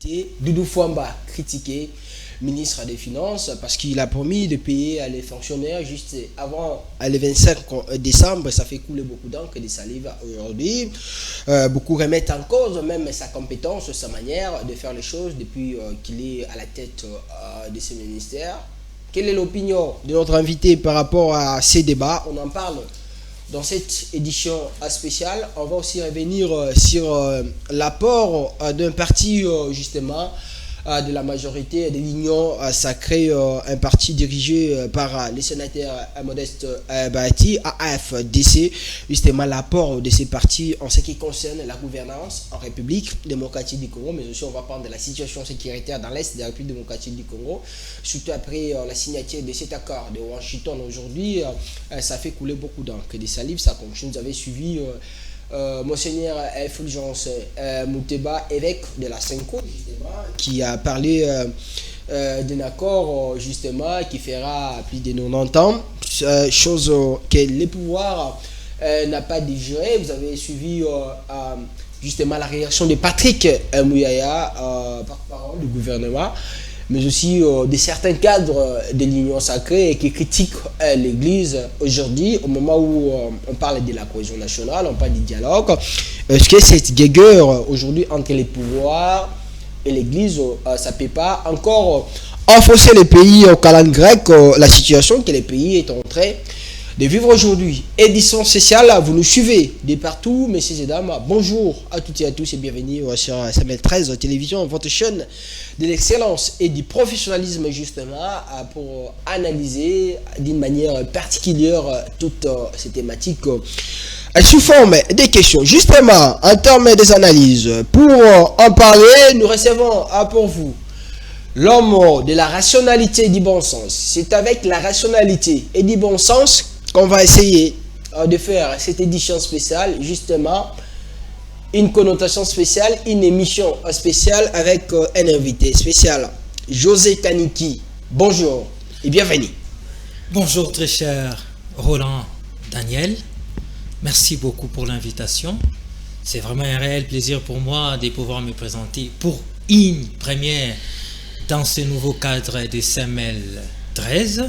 invité, Doudou Fouamba, critiqué, ministre des Finances, parce qu'il a promis de payer les fonctionnaires juste avant le 25 décembre. Ça fait couler beaucoup d'encre, de salive aujourd'hui. Beaucoup remettent en cause même sa compétence, sa manière de faire les choses depuis qu'il est à la tête de ce ministère. Quelle est l'opinion de notre invité par rapport à ces débats? On en parle dans cette édition spéciale. On va aussi revenir sur l'apport d'un parti justement de la majorité de l'Union sacrée, un parti dirigé par le sénateur Modeste Bahati, AFDC, justement l'apport de ces partis en ce qui concerne la gouvernance en République démocratique du Congo, mais aussi on va parler de la situation sécuritaire dans l'Est de la République démocratique du Congo, surtout après la signature de cet accord de Washington aujourd'hui. Ça fait couler beaucoup d'encre, des salives, ça continue. Vous avez suivi Monseigneur Fulgence Mouteba, évêque de la Senko, qui a parlé d'un accord justement qui fera plus de 90 ans, chose que les pouvoirs n'a pas digéré. Vous avez suivi justement la réaction de Patrick Mouyaya, porte-parole du gouvernement, mais aussi de certains cadres de l'Union sacrée qui critiquent l'Église aujourd'hui, au moment où on parle de la cohésion nationale, on parle du dialogue. Est-ce que cette guéguerre aujourd'hui entre les pouvoirs et l'Église, ça ne peut pas encore enfoncer les pays au calendrier grec, la situation que les pays est en train de vivre aujourd'hui? Édition spéciale, vous nous suivez de partout, messieurs et dames. Bonjour à toutes et à tous et bienvenue sur SML 13 Télévision, votre chaîne de l'excellence et du professionnalisme justement pour analyser d'une manière particulière toutes ces thématiques sous forme des questions. Justement, en termes des analyses, pour en parler, nous recevons pour vous l'homme de la rationalité et du bon sens. C'est avec la rationalité et du bon sens qu'on va essayer de faire cette édition spéciale, justement, une connotation spéciale, une émission spéciale avec un invité spécial, José Kaniki. Bonjour et bienvenue. Bonjour très cher Roland Daniel, merci beaucoup pour l'invitation. C'est vraiment un réel plaisir pour moi de pouvoir me présenter pour une première dans ce nouveau cadre des SML 13.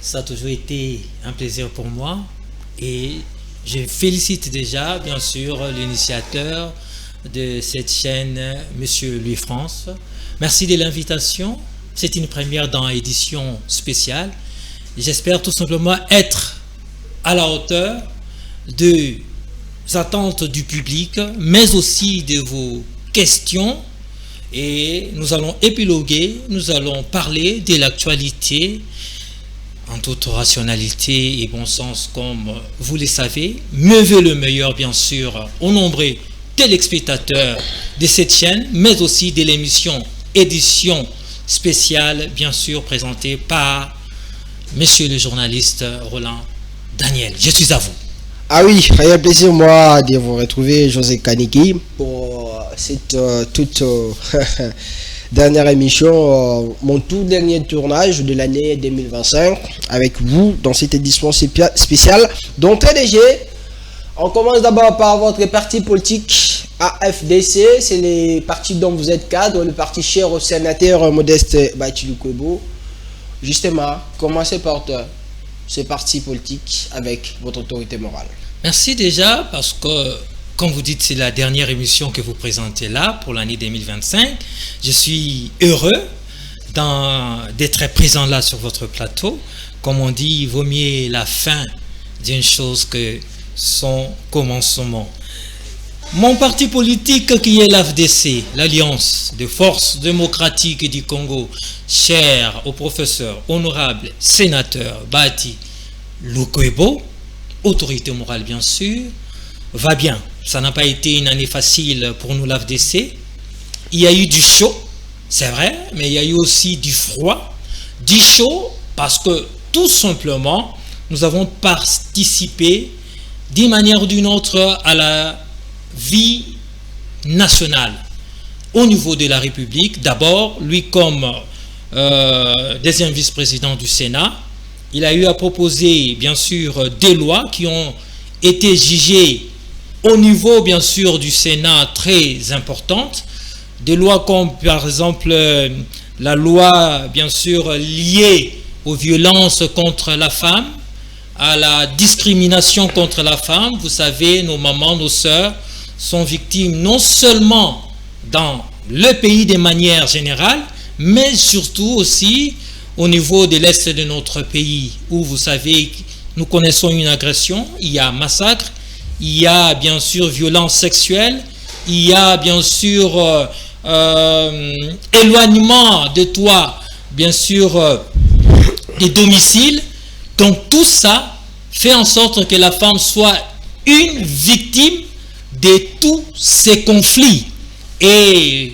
Ça a toujours été un plaisir pour moi et je félicite déjà, bien sûr, l'initiateur de cette chaîne, Monsieur Louis-France. Merci de l'invitation. C'est une première dans l'édition spéciale. J'espère tout simplement être à la hauteur des attentes du public, mais aussi de vos questions. Et nous allons épiloguer, nous allons parler de l'actualité en toute rationalité et bon sens, comme vous le savez. Mieux veut le meilleur, bien sûr, aux nombreux téléspectateurs de cette chaîne, mais aussi de l'émission édition spéciale, bien sûr, présentée par monsieur le journaliste Roland Daniel. Je suis à vous. Ah oui, il y a un plaisir moi de vous retrouver, José Kaniki, pour cette toute dernière émission, mon tout dernier tournage de l'année 2025 avec vous dans cette édition spéciale. Donc très léger, on commence d'abord par votre parti politique AFDC, c'est le parti dont vous êtes cadre, le parti cher au sénateur Modeste Bahati. Justement, commencez par ce parti politique avec votre autorité morale. Merci déjà parce que, comme vous dites, c'est la dernière émission que vous présentez là pour l'année 2025. Je suis heureux d'être présent là sur votre plateau. Comme on dit, il vaut mieux la fin d'une chose que son commencement. Mon parti politique qui est l'AFDC, l'Alliance des forces démocratiques du Congo, cher au professeur honorable sénateur Bahati Lukwebo, autorité morale bien sûr, va bien. Ça n'a pas été une année facile pour nous l'AFDC. Il y a eu du chaud, c'est vrai, mais il y a eu aussi du froid. Du chaud parce que tout simplement, nous avons participé d'une manière ou d'une autre à la vie nationale au niveau de la République. D'abord, lui comme deuxième vice-président du Sénat, il a eu à proposer bien sûr des lois qui ont été jugées au niveau bien sûr du Sénat très importantes. des lois comme par exemple la loi bien sûr liée aux violences contre la femme, à la discrimination contre la femme. Vous savez, nos mamans, nos sœurs sont victimes non seulement dans le pays de manière générale, mais surtout aussi au niveau de l'Est de notre pays, où vous savez, nous connaissons une agression, il y a massacre, il y a bien sûr violence sexuelle, il y a bien sûr éloignement de toi, bien sûr, des domiciles. Donc tout ça fait en sorte que la femme soit une victime de tous ces conflits. Et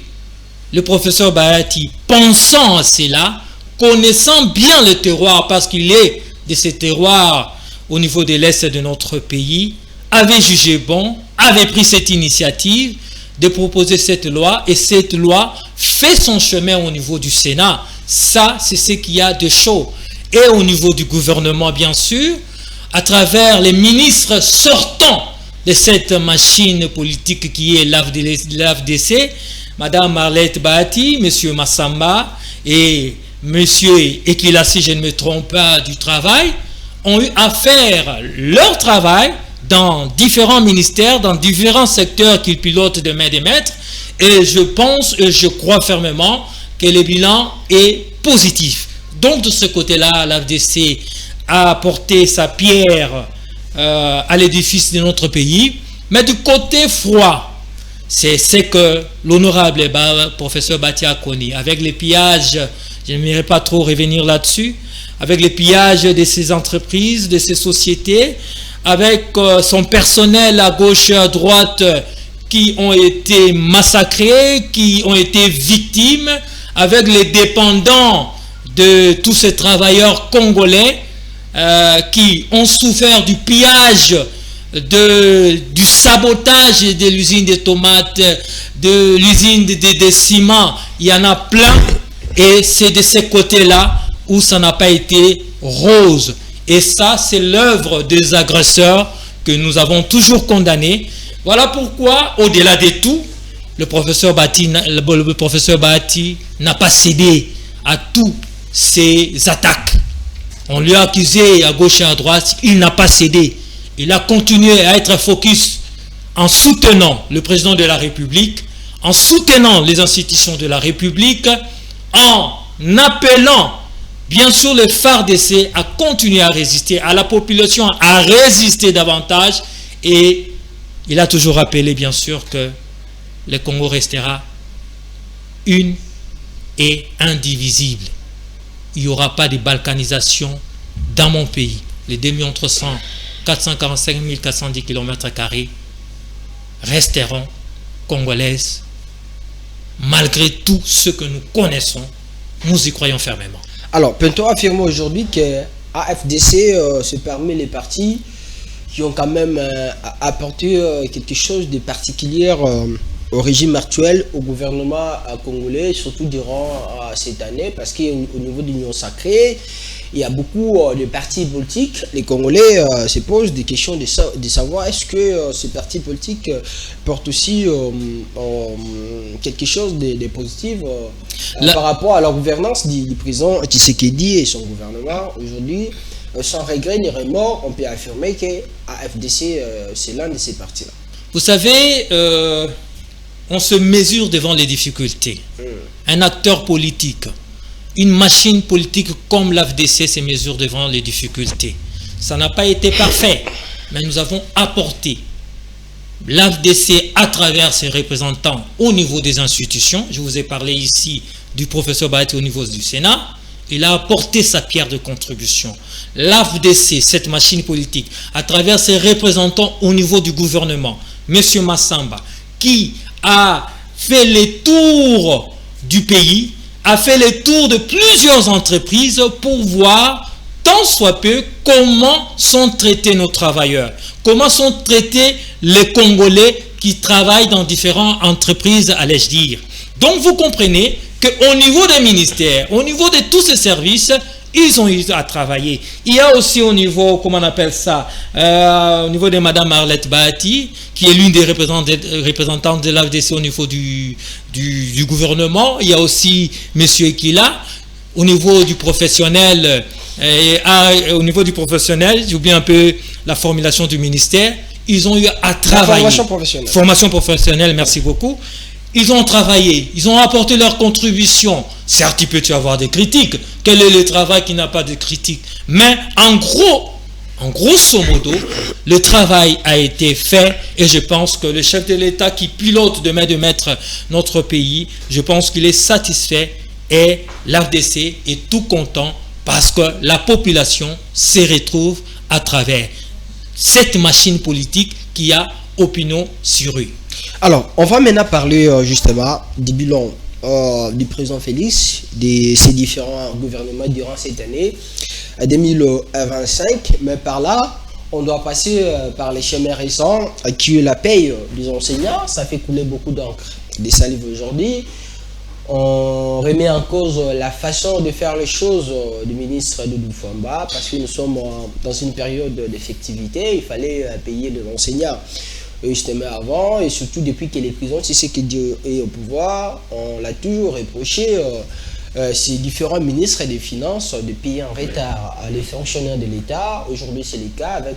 le professeur Bahati, pensant à cela, connaissant bien le terroir, parce qu'il est de ce terroir au niveau de l'Est de notre pays, avait jugé bon, avait pris cette initiative de proposer cette loi, et cette loi fait son chemin au niveau du Sénat. Ça, c'est ce qu'il y a de chaud. Et au niveau du gouvernement, bien sûr, à travers les ministres sortants de cette machine politique qui est l'AFDC, Madame Arlette Bahati, Monsieur Massamba et Monsieur Ekila, si je ne me trompe pas, du travail, ont eu à faire leur travail dans différents ministères, dans différents secteurs qu'ils pilotent de main de maître, et je pense et je crois fermement que le bilan est positif. Donc de ce côté-là, l'AFDC a apporté sa pierre à l'édifice de notre pays, mais du côté froid, c'est ce que l'honorable professeur Bahati a connu, avec les pillages, je n'aimerais pas trop revenir là-dessus, avec les pillages de ces entreprises, de ces sociétés, avec son personnel à gauche et à droite qui ont été massacrés, qui ont été victimes, avec les dépendants de tous ces travailleurs congolais qui ont souffert du pillage, du sabotage de l'usine de tomates, de l'usine de ciment. Il y en a plein, et c'est de ces côtés-là où ça n'a pas été rose. Et ça, c'est l'œuvre des agresseurs que nous avons toujours condamnés. Voilà pourquoi, au-delà de tout, le professeur Bahati n'a pas cédé à toutes ces attaques. On lui a accusé à gauche et à droite, il n'a pas cédé. Il a continué à être focus en soutenant le président de la République, en soutenant les institutions de la République, en appelant bien sûr le FARDC à continuer à résister, à la population à résister davantage, et il a toujours rappelé bien sûr que le Congo restera une et indivisible. Il n'y aura pas de balkanisation dans mon pays. Les 2 445 410 km² resteront congolaises malgré tout ce que nous connaissons. Nous y croyons fermement. Alors, peut-on affirmer aujourd'hui que AFDC, c'est parmi les partis qui ont quand même apporté quelque chose de particulier au régime actuel, au gouvernement congolais, surtout durant cette année, parce qu'au niveau de l'Union sacrée, il y a beaucoup de partis politiques. Les Congolais se posent des questions de savoir est-ce que ces partis politiques portent aussi quelque chose de positif par rapport à la gouvernance du président Tshisekedi et son gouvernement. Aujourd'hui, sans regret ni remords, on peut affirmer que AFDC, c'est l'un de ces partis-là. Vous savez, on se mesure devant les difficultés. Un acteur politique, une machine politique comme l'AFDC se mesure devant les difficultés. Ça n'a pas été parfait, mais nous avons apporté l'AFDC à travers ses représentants au niveau des institutions. Je vous ai parlé ici du professeur Bahati au niveau du Sénat. Il a apporté sa pierre de contribution. L'AFDC, cette machine politique, à travers ses représentants au niveau du gouvernement, M. Massamba, qui a fait les tours du pays, a fait le tour de plusieurs entreprises pour voir, tant soit peu, comment sont traités nos travailleurs, comment sont traités les Congolais qui travaillent dans différentes entreprises, allais-je dire. Donc vous comprenez qu'au niveau des ministères, au niveau de tous ces services, ils ont eu à travailler. Il y a aussi au niveau, comment on appelle ça, au niveau de Madame Arlette Bahati, qui est l'une des représentantes de l'AFDC au niveau du gouvernement. Il y a aussi Monsieur Ekila. Au niveau du professionnel, j'oublie un peu la formulation du ministère, ils ont eu à travailler. Formation professionnelle, merci beaucoup. Ils ont travaillé, ils ont apporté leur contribution. Certes, il peut y avoir des critiques. Quel est le travail qui n'a pas de critiques? Mais en grosso modo, le travail a été fait et je pense que le chef de l'État qui pilote de main de maître notre pays, je pense qu'il est satisfait et l'AFDC est tout content parce que la population se retrouve à travers cette machine politique qui a opinion sur eux. Alors, on va maintenant parler justement du bilan du président Félix, de ses différents gouvernements durant cette année 2025. Mais par là, on doit passer par les schémas récents qui est la paye des enseignants. Ça fait couler beaucoup d'encre, des salives aujourd'hui. On remet en cause la façon de faire les choses du ministre Doudou Famba parce que nous sommes dans une période d'effectivité. Il fallait payer les enseignants justement avant et surtout depuis que les prisons, c'est ce qui est au pouvoir, on l'a toujours reproché ces différents ministres des Finances de payer en retard les fonctionnaires de l'État. Aujourd'hui, c'est le cas avec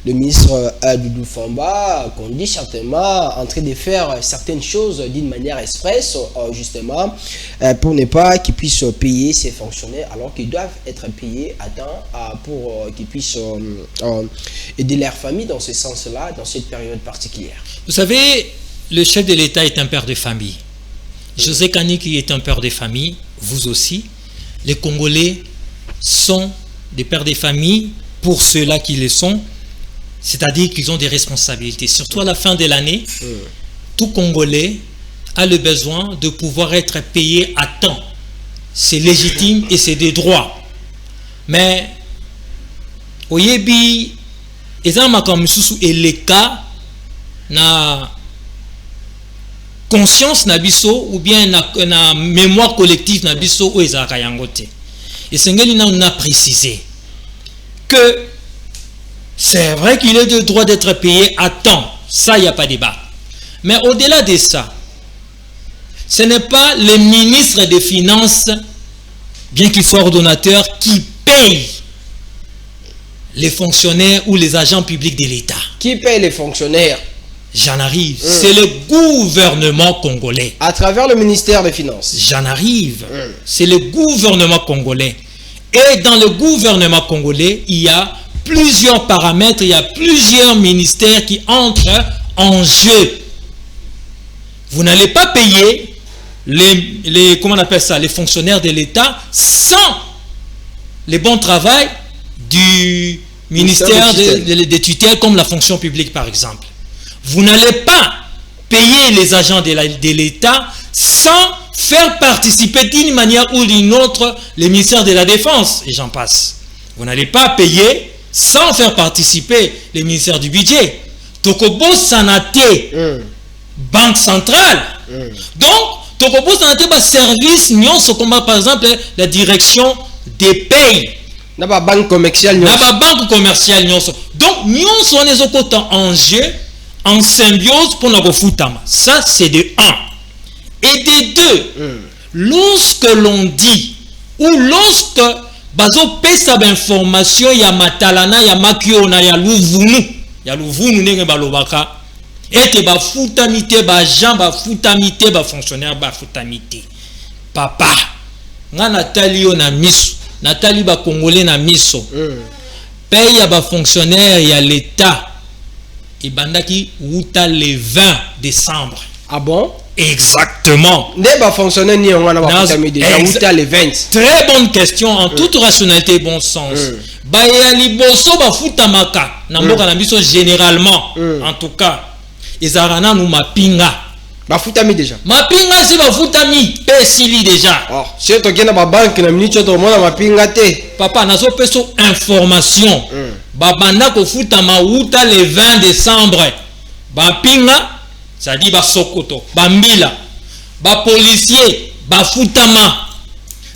le ministre Doudou Famba, qu'on dit certainement en train de faire certaines choses d'une manière express, justement, pour ne pas qu'ils puissent payer ces fonctionnaires alors qu'ils doivent être payés à temps pour qu'ils puissent aider leur famille dans ce sens-là, dans cette période particulière. Vous savez, le chef de l'État est un père de famille. José Kaniki est un père de famille, vous aussi. Les Congolais sont des pères de famille pour ceux-là qui le sont. C'est-à-dire qu'ils ont des responsabilités. Surtout à la fin de l'année, tout Congolais a le besoin de pouvoir être payé à temps. C'est légitime et c'est des droits. Mais, oyebi, ezama kamisusu eleka na conscience na biso ou bien na mémoire collective na biso ou ezaka yangote. Et sengeli na précisé que c'est vrai qu'il est de droit d'être payé à temps. Ça, il n'y a pas de débat. Mais au-delà de ça, ce n'est pas les ministres des Finances, bien qu'ils soient ordonnateurs, qui payent les fonctionnaires ou les agents publics de l'État. Qui paye les fonctionnaires? J'en arrive. C'est le gouvernement congolais. À travers le ministère des Finances. J'en arrive. C'est le gouvernement congolais. Et dans le gouvernement congolais, il y a plusieurs paramètres, il y a plusieurs ministères qui entrent en jeu. Vous n'allez pas payer comment on appelle ça, les fonctionnaires de l'État sans le bon travail du ministère des tutelles comme la fonction publique par exemple. Vous n'allez pas payer les agents de l'État sans faire participer d'une manière ou d'une autre les ministères de la Défense et j'en passe. Vous n'allez pas payer sans faire participer les ministères du budget. Tokobo Sanate, Banque centrale. Donc, Tokobo Sanate, service, comme par exemple la direction des payes. Naba banque commerciale. Donc, nous sommes en jeu, en symbiose pour nous foutama. Ça, c'est de 1. Et de 2, lorsque l'on dit, ou lorsque bazo pesa information ya matalana ya makiona ya luvunu nenge balobaka ete ba futamite ba gens ba futamite ba fonctionnaire ba futamite papa nga natali yo na miso natali ba congolais na miso paye ya ba fonctionnaire ya l'état ibandaki wuta le 20 décembre. Ah bon? Exactement. Très bonne question en toute rationalité et bon sens. Généralement, en tout cas, Ezarana nous mapinga. Bafutami déjà. Mapinga si bafutami pesili déjà. Oh, si tu gagnes ma banque na minute to mona mapinga te. Papa nazo peso information. Babanda ko futama wuta le 20 décembre. Bapinga ça dit ba sokoto, ba mbila, ba policier, ba futama.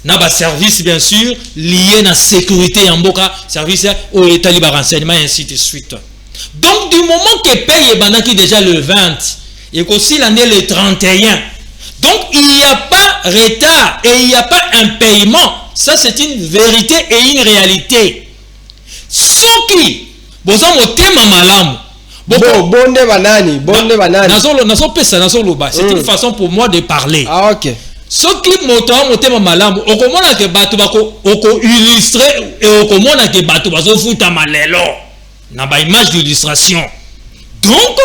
na ba service bien sûr lié na sécurité en mboka, service au état libre renseignement et ainsi de suite. Donc du moment que paye bandaki déjà le 20 et qu'aussi l'année le 31, donc il n'y a pas retard et il n'y a pas un paiement. Ça c'est une vérité et une réalité. Soki boza motema malamu bonde banani c'est une façon pour moi de parler. Ah ok. Soki motema malamu okomona ke batu bako oko illustrer et okomona ke batu bazo futa malelo na ba image d'illustration. Donc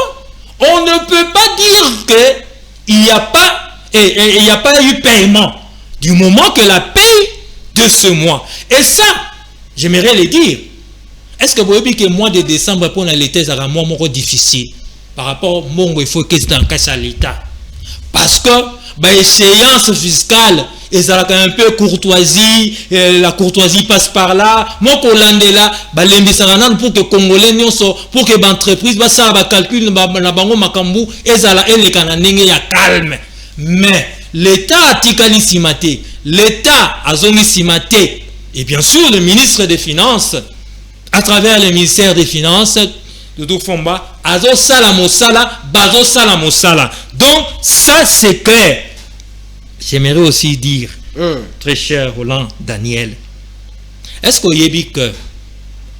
on ne peut pas dire que il n'y a pas et il n'y a pas eu paiement du moment que la paye de ce mois. Et ça, j'aimerais le dire. Est-ce que vous voyez que le mois de décembre pour l'été sera un mois difficile par rapport au monde où il faut que c'est dans cas à l'État? Parce que l'échéance fiscale est un peu courtoisie, la courtoisie passe par là. Mon Hollande là, pour que Congolais pour que l'entreprise ça va calculer na bango makambu ezala et les Canadiens ya calme. Mais l'État a tikali simate, l'État a zoni simate, et bien sûr le ministre des Finances à travers le ministère des Finances de Doufomba, azo sala mosala, bazo sala mosala. Donc ça c'est clair. J'aimerais aussi dire, très cher Roland Daniel, est-ce qu'on y a dit que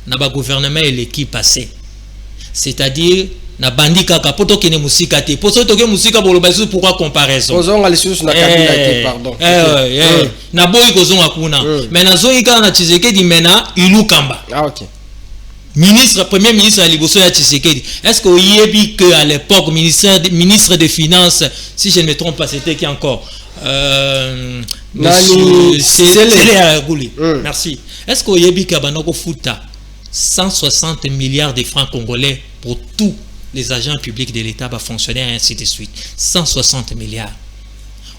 le gouvernement et l'équipe passée, c'est-à-dire na bandi kaka poto kene musika te poto toke musika bolo basu pourquoi comparaison ozonga lisusu na kabila te pardon na boyi kozonga kuna mais na zongi kana na Tshisekedi mena ilukamba. Ah ok. Premier ministre à Liboso ya Tshisekedi, est-ce que yebi que à l'époque ministre des Finances, si je ne me trompe pas, c'était qui encore merci. Est-ce que yebi que banoko futa 160 milliards de francs congolais pour tous les agents publics de l'État, fonctionnaires et ainsi de suite. 160 milliards.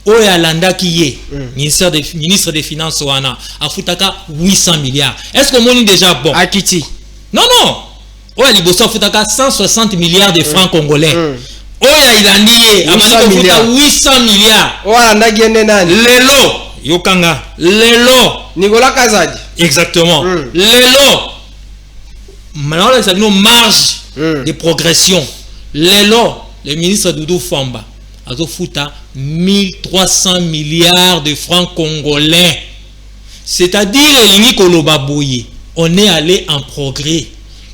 Oya Landa qui est ministre des Finances wana a futaka 800 milliards. Est-ce que mon est déjà bon? Akiti. Non. Oya Liboso futaka 160 milliards de francs congolais. Oya Ilandiye a 800 milliards. Oya Landa gende nani? Lelo yokanga. Lelo Nicolas Kazadi. Exactement. Lelo maintenant c'est une marge de progression. Lelo, le ministre Doudou Famba a futa 1300 milliards de francs congolais. C'est-à-dire on est allé en progrès.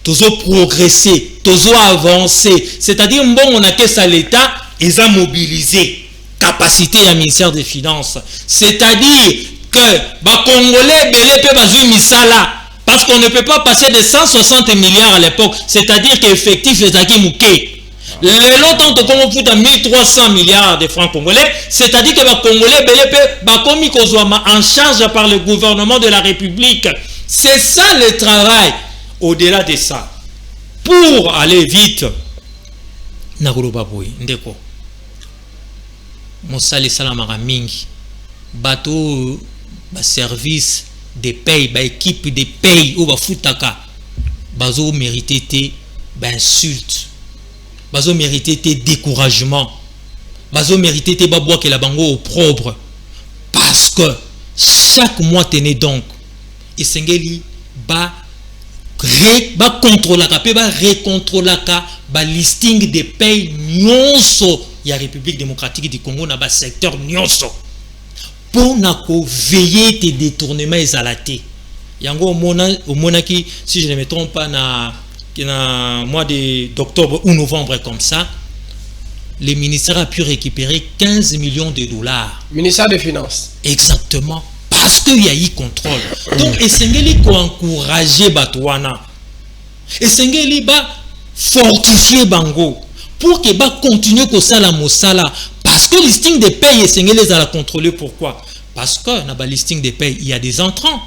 Toujours progresser, toujours avancer. C'est-à-dire bon on a que ça l'État ils ont mobilisé capacité à ministère des Finances. C'est-à-dire que ba congolais belé pe bazui misala. Parce qu'on ne peut pas passer de 160 milliards à l'époque. C'est-à-dire qu'effectif les acquis mouqués. Les longtemps que on fout à 1300 milliards de francs congolais, c'est-à-dire que les Congolais en charge par le gouvernement de la République. C'est ça le travail. Au-delà de ça, pour aller vite, ndeko mosali salamara mingi bateau service de paye, équipe de paye ou futaka bazo mérité té insulte, bazo mérité té découragement, bazo mérité té babois que la bango opprobre parce que chaque mois tenez donc et sengeli contrôler listing de paye nyonso ya République démocratique du Congo na secteur nyonso pour veiller tes détournements exalatés. Yango monaki, si je ne me trompe pas, na mois d'octobre ou novembre comme ça, le ministère a pu récupérer 15 millions de dollars. Ministère des Finances. Exactement. Parce qu'il y a eu contrôle. Donc, Essengeli ko encourager Batouana. Essengeli ba fortifier Bango pour que ba continue ko sala mosala. Parce que le listing des pays, Essengeli les a contrôlé. Pourquoi? Parce que dans le listing des pays, il y a des entrants.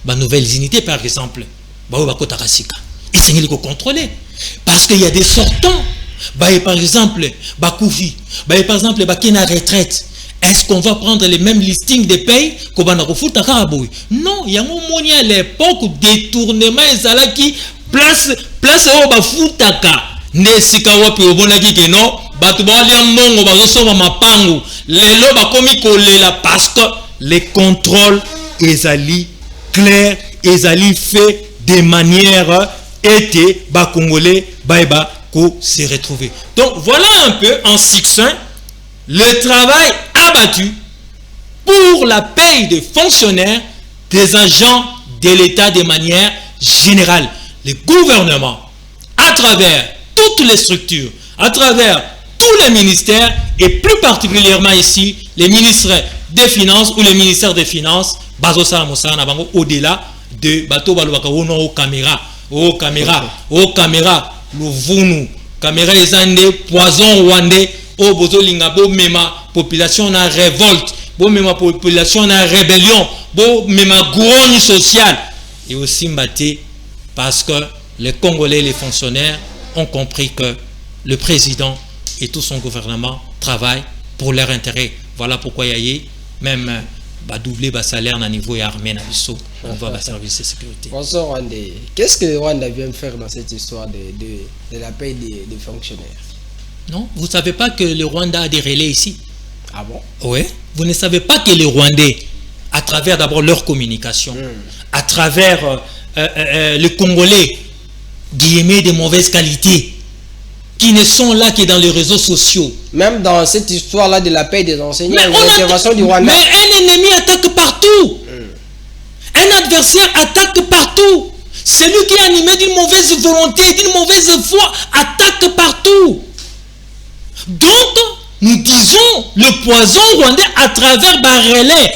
Bah, nouvelles unités, par exemple. Essengeli ko contrôler. Parce qu'il y a des sortants. Bah, par exemple, Bakoufi. Bah, par exemple, Bakina retraite. Est-ce qu'on va prendre les mêmes listings des pays qu'on va refuta Karaboui? Non, il y a un moment à l'époque détournement ezalaki place au bafutaka ne sikawapi obonaki ke non batu ba lia mbongo bazosoma mapangu lelo bakomi kolela parce que les contrôles ezali clair, ezali fait de manière été bas congolais baïba ko se retrouver. Donc voilà un peu en succinct le travail abattu pour la paye des fonctionnaires, des agents de l'État de manière générale. Le gouvernement, à travers toutes les structures, à travers tous les ministères, et plus particulièrement ici, les ministres des Finances ou les ministères des Finances, au-delà de Bato Balubaka, aux caméras, le Vunu, caméra ezande, poison rwandais, au bozo lingabo, mema population na révolte, bo mema population na rébellion, bo mema grogne sociale, et aussi mbaté parce que les Congolais, les fonctionnaires ont compris que le président et tout son gouvernement travaillent pour leur intérêt. Voilà pourquoi il y a même doubler le salaire à niveau armé, on va service de sécurité. Bonsoir Rwandais. Qu'est-ce que le Rwanda vient faire dans cette histoire de la paie des fonctionnaires? Non, vous ne savez pas que le Rwanda a des relais ici? Ah bon? Oui. Vous ne savez pas que les Rwandais, à travers d'abord leur communication, à travers les Congolais, guillemets de mauvaise qualité, qui ne sont là que dans les réseaux sociaux. Même dans cette histoire-là de la paix des enseignants, l'intervention du Rwanda. Mais un ennemi attaque partout. Un adversaire attaque partout. Celui qui est animé d'une mauvaise volonté, d'une mauvaise foi, attaque partout. Donc, nous disons le poison rwandais à travers Barrelais.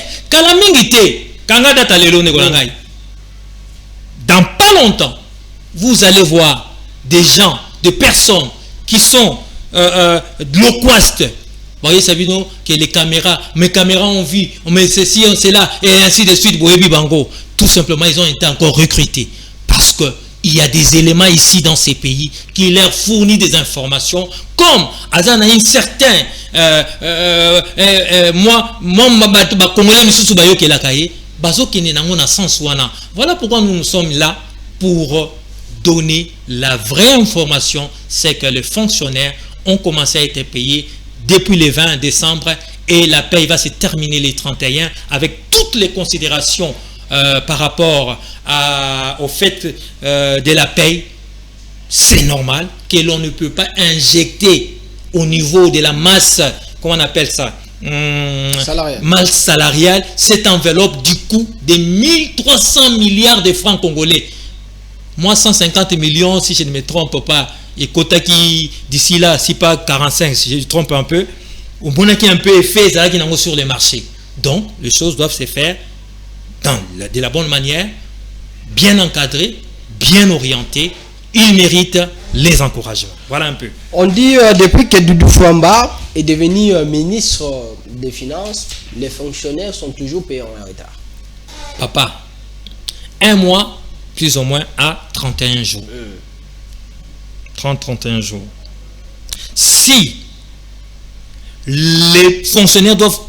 Dans pas longtemps, vous allez voir des gens, des personnes qui sont loquaces. Vous voyez, ça veut dire que les caméras, mes caméras ont vu, on met ceci, on cela, et ainsi de suite. Tout simplement, ils ont été encore recrutés. Parce qu'il y a des éléments ici dans ces pays qui leur fournissent des informations. Comme, Azan a un certain, voilà pourquoi nous sommes là pour donner la vraie information, c'est que les fonctionnaires ont commencé à être payés depuis le 20 décembre et la paye va se terminer les 31 avec toutes les considérations par rapport au fait de la paye. C'est normal que l'on ne peut pas injecter au niveau de la masse, comment on appelle ça, masse salariale, cette enveloppe du coût de 1300 milliards de francs congolais. Moi, 150 millions, si je ne me trompe pas, et Kota qui, d'ici là, si pas 45, si je me trompe un peu, ou bon qui un peu effet, ça qui sur les marchés. Donc, les choses doivent se faire de la bonne manière, bien encadrées, bien orientées. Ils méritent les encouragements. Voilà un peu. On dit depuis que Doudou Fouamba est devenu ministre des Finances, les fonctionnaires sont toujours payés en retard. Papa, un mois, plus ou moins à 31 jours. 30-31 jours. Si les fonctionnaires doivent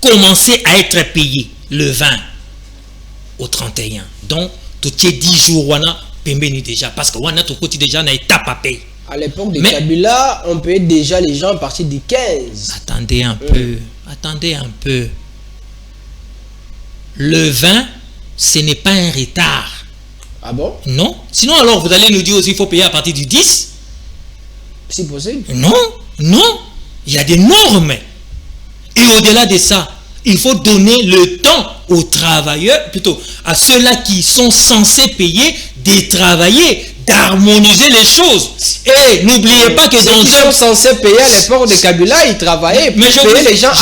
commencer à être payés le 20 au 31, donc tout est 10 jours, wana pembeni déjà, parce que wana tout côté déjà na étape à payer. À l'époque de Kabila, on payait déjà les gens à partir du 15. Attendez un peu, attendez un peu. Le 20, ce n'est pas un retard. Ah bon? Non. Sinon, alors, vous allez nous dire aussi qu'il faut payer à partir du 10. C'est possible. Non, non. Il y a des normes. Et au-delà de ça, il faut donner le temps aux travailleurs, plutôt à ceux-là qui sont censés payer, de travailler, d'harmoniser les choses. Et n'oubliez pas que ceux qui sont censés payer à l'époque de Kabila, ils travaillaient pour payer les gens.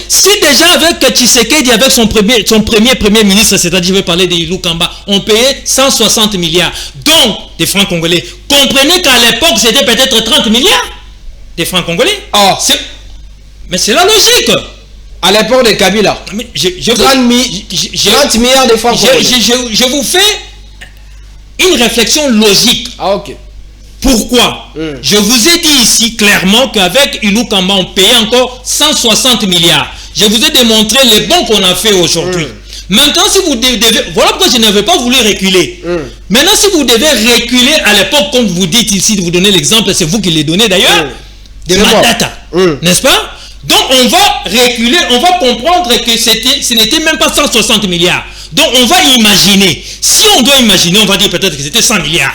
Si déjà avec Tshisekedi, avec son premier ministre, c'est-à-dire je vais parler de Ilou Kamba, on payait 160 milliards, donc des francs congolais. Comprenez qu'à l'époque, c'était peut-être 30 milliards des francs congolais. Oh. Mais c'est la logique. À l'époque de Kabila, 30 milliards de francs congolais. Je vous fais une réflexion logique. Ah, ok. Pourquoi? Je vous ai dit ici clairement qu'avec Ilou Kamba, on payait encore 160 milliards. Je vous ai démontré les bons qu'on a fait aujourd'hui. Maintenant, si vous devez... Voilà pourquoi je n'avais pas voulu reculer. Maintenant, si vous devez reculer à l'époque, comme vous dites ici, de vous donner l'exemple, c'est vous qui les donnez d'ailleurs, de Matata. N'est-ce pas? Donc on va reculer, on va comprendre que ce n'était même pas 160 milliards. Donc on va imaginer. Si on doit imaginer, on va dire peut-être que c'était 100 milliards.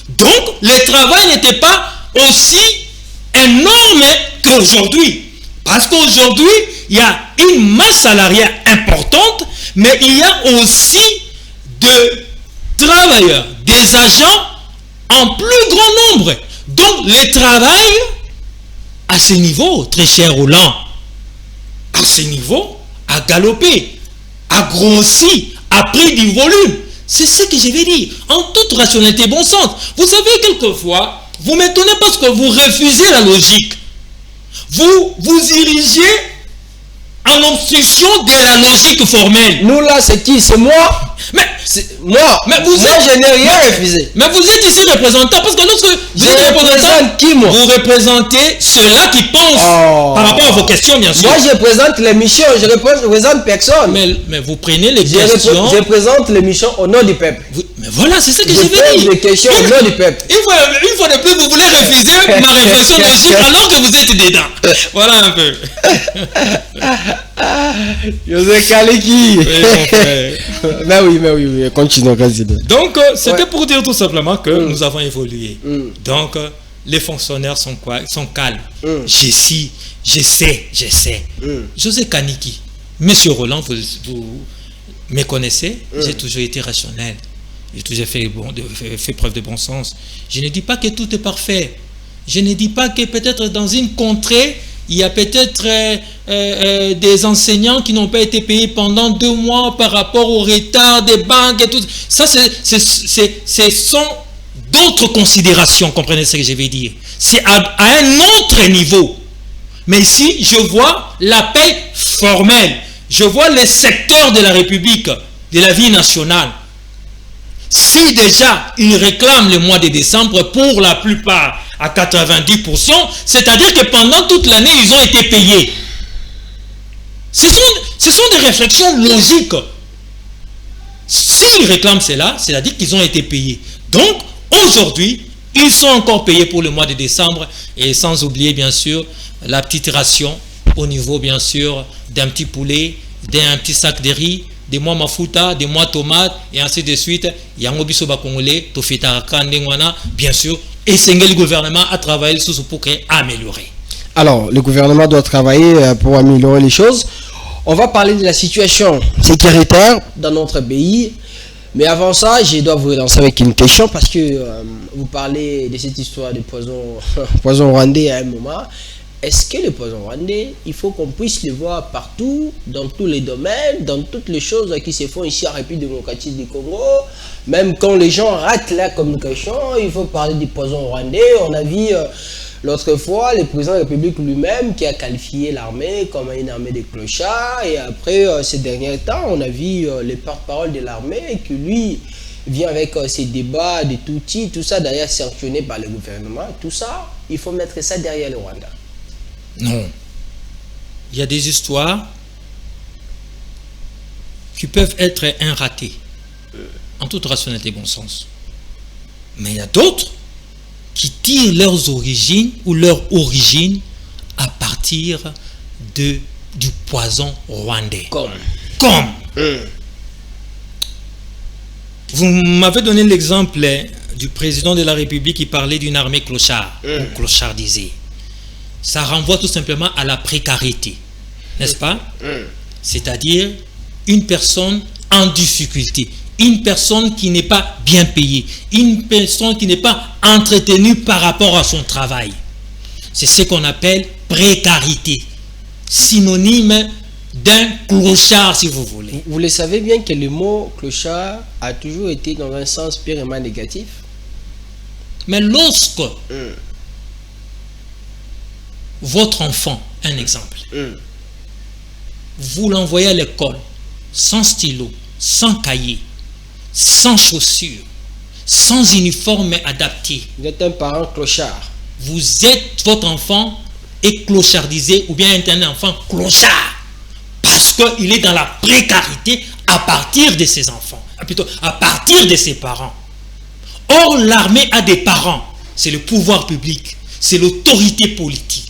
Donc le travail n'était pas aussi énorme qu'aujourd'hui. Parce qu'aujourd'hui, il y a une masse salariale importante, mais il y a aussi de travailleurs, des agents en plus grand nombre. Donc le travail, à ce niveau, très cher Roland, à ce niveau, a galopé, a grossi, a pris du volume. C'est ce que je vais dire. En toute rationalité, bon sens. Vous savez, quelquefois, vous m'étonnez parce que vous refusez la logique. Vous dirigez en obstruction de la logique formelle. Nous là, c'est qui? C'est moi. Mais moi, je n'ai rien refusé. Mais vous êtes ici représentant, parce que lorsque vous êtes représentant, qui, moi? Vous représentez ceux-là qui pensent par rapport à vos questions, bien sûr. Moi, je présente l'émission, je ne représente personne. Mais vous prenez les questions. Je présente l'émission au nom du peuple. Mais voilà, c'est ce que je veux pose dire. Les questions au nom du peuple. Une fois de plus, vous voulez refuser ma réflexion logique alors que vous êtes dedans. Voilà un peu. José Kaleki. Mais oui, continue, vas-y. Donc, c'était pour dire tout simplement que nous avons évolué. Donc, les fonctionnaires sont quoi? Ils sont calmes. Je sais. José Kaniki, Monsieur Roland, vous me connaissez, j'ai toujours été rationnel. J'ai toujours fait preuve de bon sens. Je ne dis pas que tout est parfait. Je ne dis pas que peut-être dans une contrée, il y a peut-être des enseignants qui n'ont pas été payés pendant 2 mois par rapport au retard des banques et tout. Ça, ce sont d'autres considérations, comprenez ce que je vais dire. C'est à un autre niveau. Mais ici, je vois la paix formelle. Je vois les secteurs de la République, de la vie nationale. Si déjà ils réclament le mois de décembre pour la plupart à 90%, c'est-à-dire que pendant toute l'année, ils ont été payés. Ce sont des réflexions logiques. S'ils réclament cela, c'est-à-dire qu'ils ont été payés. Donc, aujourd'hui, ils sont encore payés pour le mois de décembre, et sans oublier, bien sûr, la petite ration au niveau, bien sûr, d'un petit poulet, d'un petit sac de riz, des mois mafuta, des mois tomates, et ainsi de suite. Yango biso ba congolais, to fitaka ndengwana, bien sûr, et le gouvernement a travaillé sur ce pour améliorer. Alors, le gouvernement doit travailler pour améliorer les choses. On va parler de la situation sécuritaire dans notre pays. Mais avant ça, je dois vous relancer avec une question parce que vous parlez de cette histoire de poison rwandais à un moment. Est-ce que le poison rwandais, il faut qu'on puisse le voir partout, dans tous les domaines, dans toutes les choses qui se font ici en République démocratique du Congo? Même quand les gens ratent la communication, il faut parler du poison rwandais. On a vu l'autre fois le président de la République lui-même qui a qualifié l'armée comme une armée de clochards. Et après, ces derniers temps, on a vu le porte-parole de l'armée qui lui vient avec ces débats de tout ça d'ailleurs sanctionné par le gouvernement. Tout ça, il faut mettre ça derrière le Rwanda. Non. Il y a des histoires qui peuvent être un raté, en toute rationalité et bon sens. Mais il y a d'autres qui tirent leurs origines ou leur origine à partir du poison rwandais. Comme. Vous m'avez donné l'exemple du président de la République qui parlait d'une armée clochard, ou clochardisée. Ça renvoie tout simplement à la précarité, n'est-ce pas? C'est-à-dire une personne en difficulté, une personne qui n'est pas bien payée, une personne qui n'est pas entretenue par rapport à son travail. C'est ce qu'on appelle précarité, synonyme d'un clochard, si vous voulez. Vous le savez bien que le mot clochard a toujours été dans un sens purement négatif. Mais lorsque votre enfant, un exemple, vous l'envoyez à l'école sans stylo, sans cahier, sans chaussures, sans uniforme adapté. Vous êtes un parent clochard. Votre enfant est clochardisé ou bien un enfant clochard parce qu'il est dans la précarité à partir de ses enfants, plutôt à partir de ses parents. Or, l'armée a des parents, c'est le pouvoir public, c'est l'autorité politique.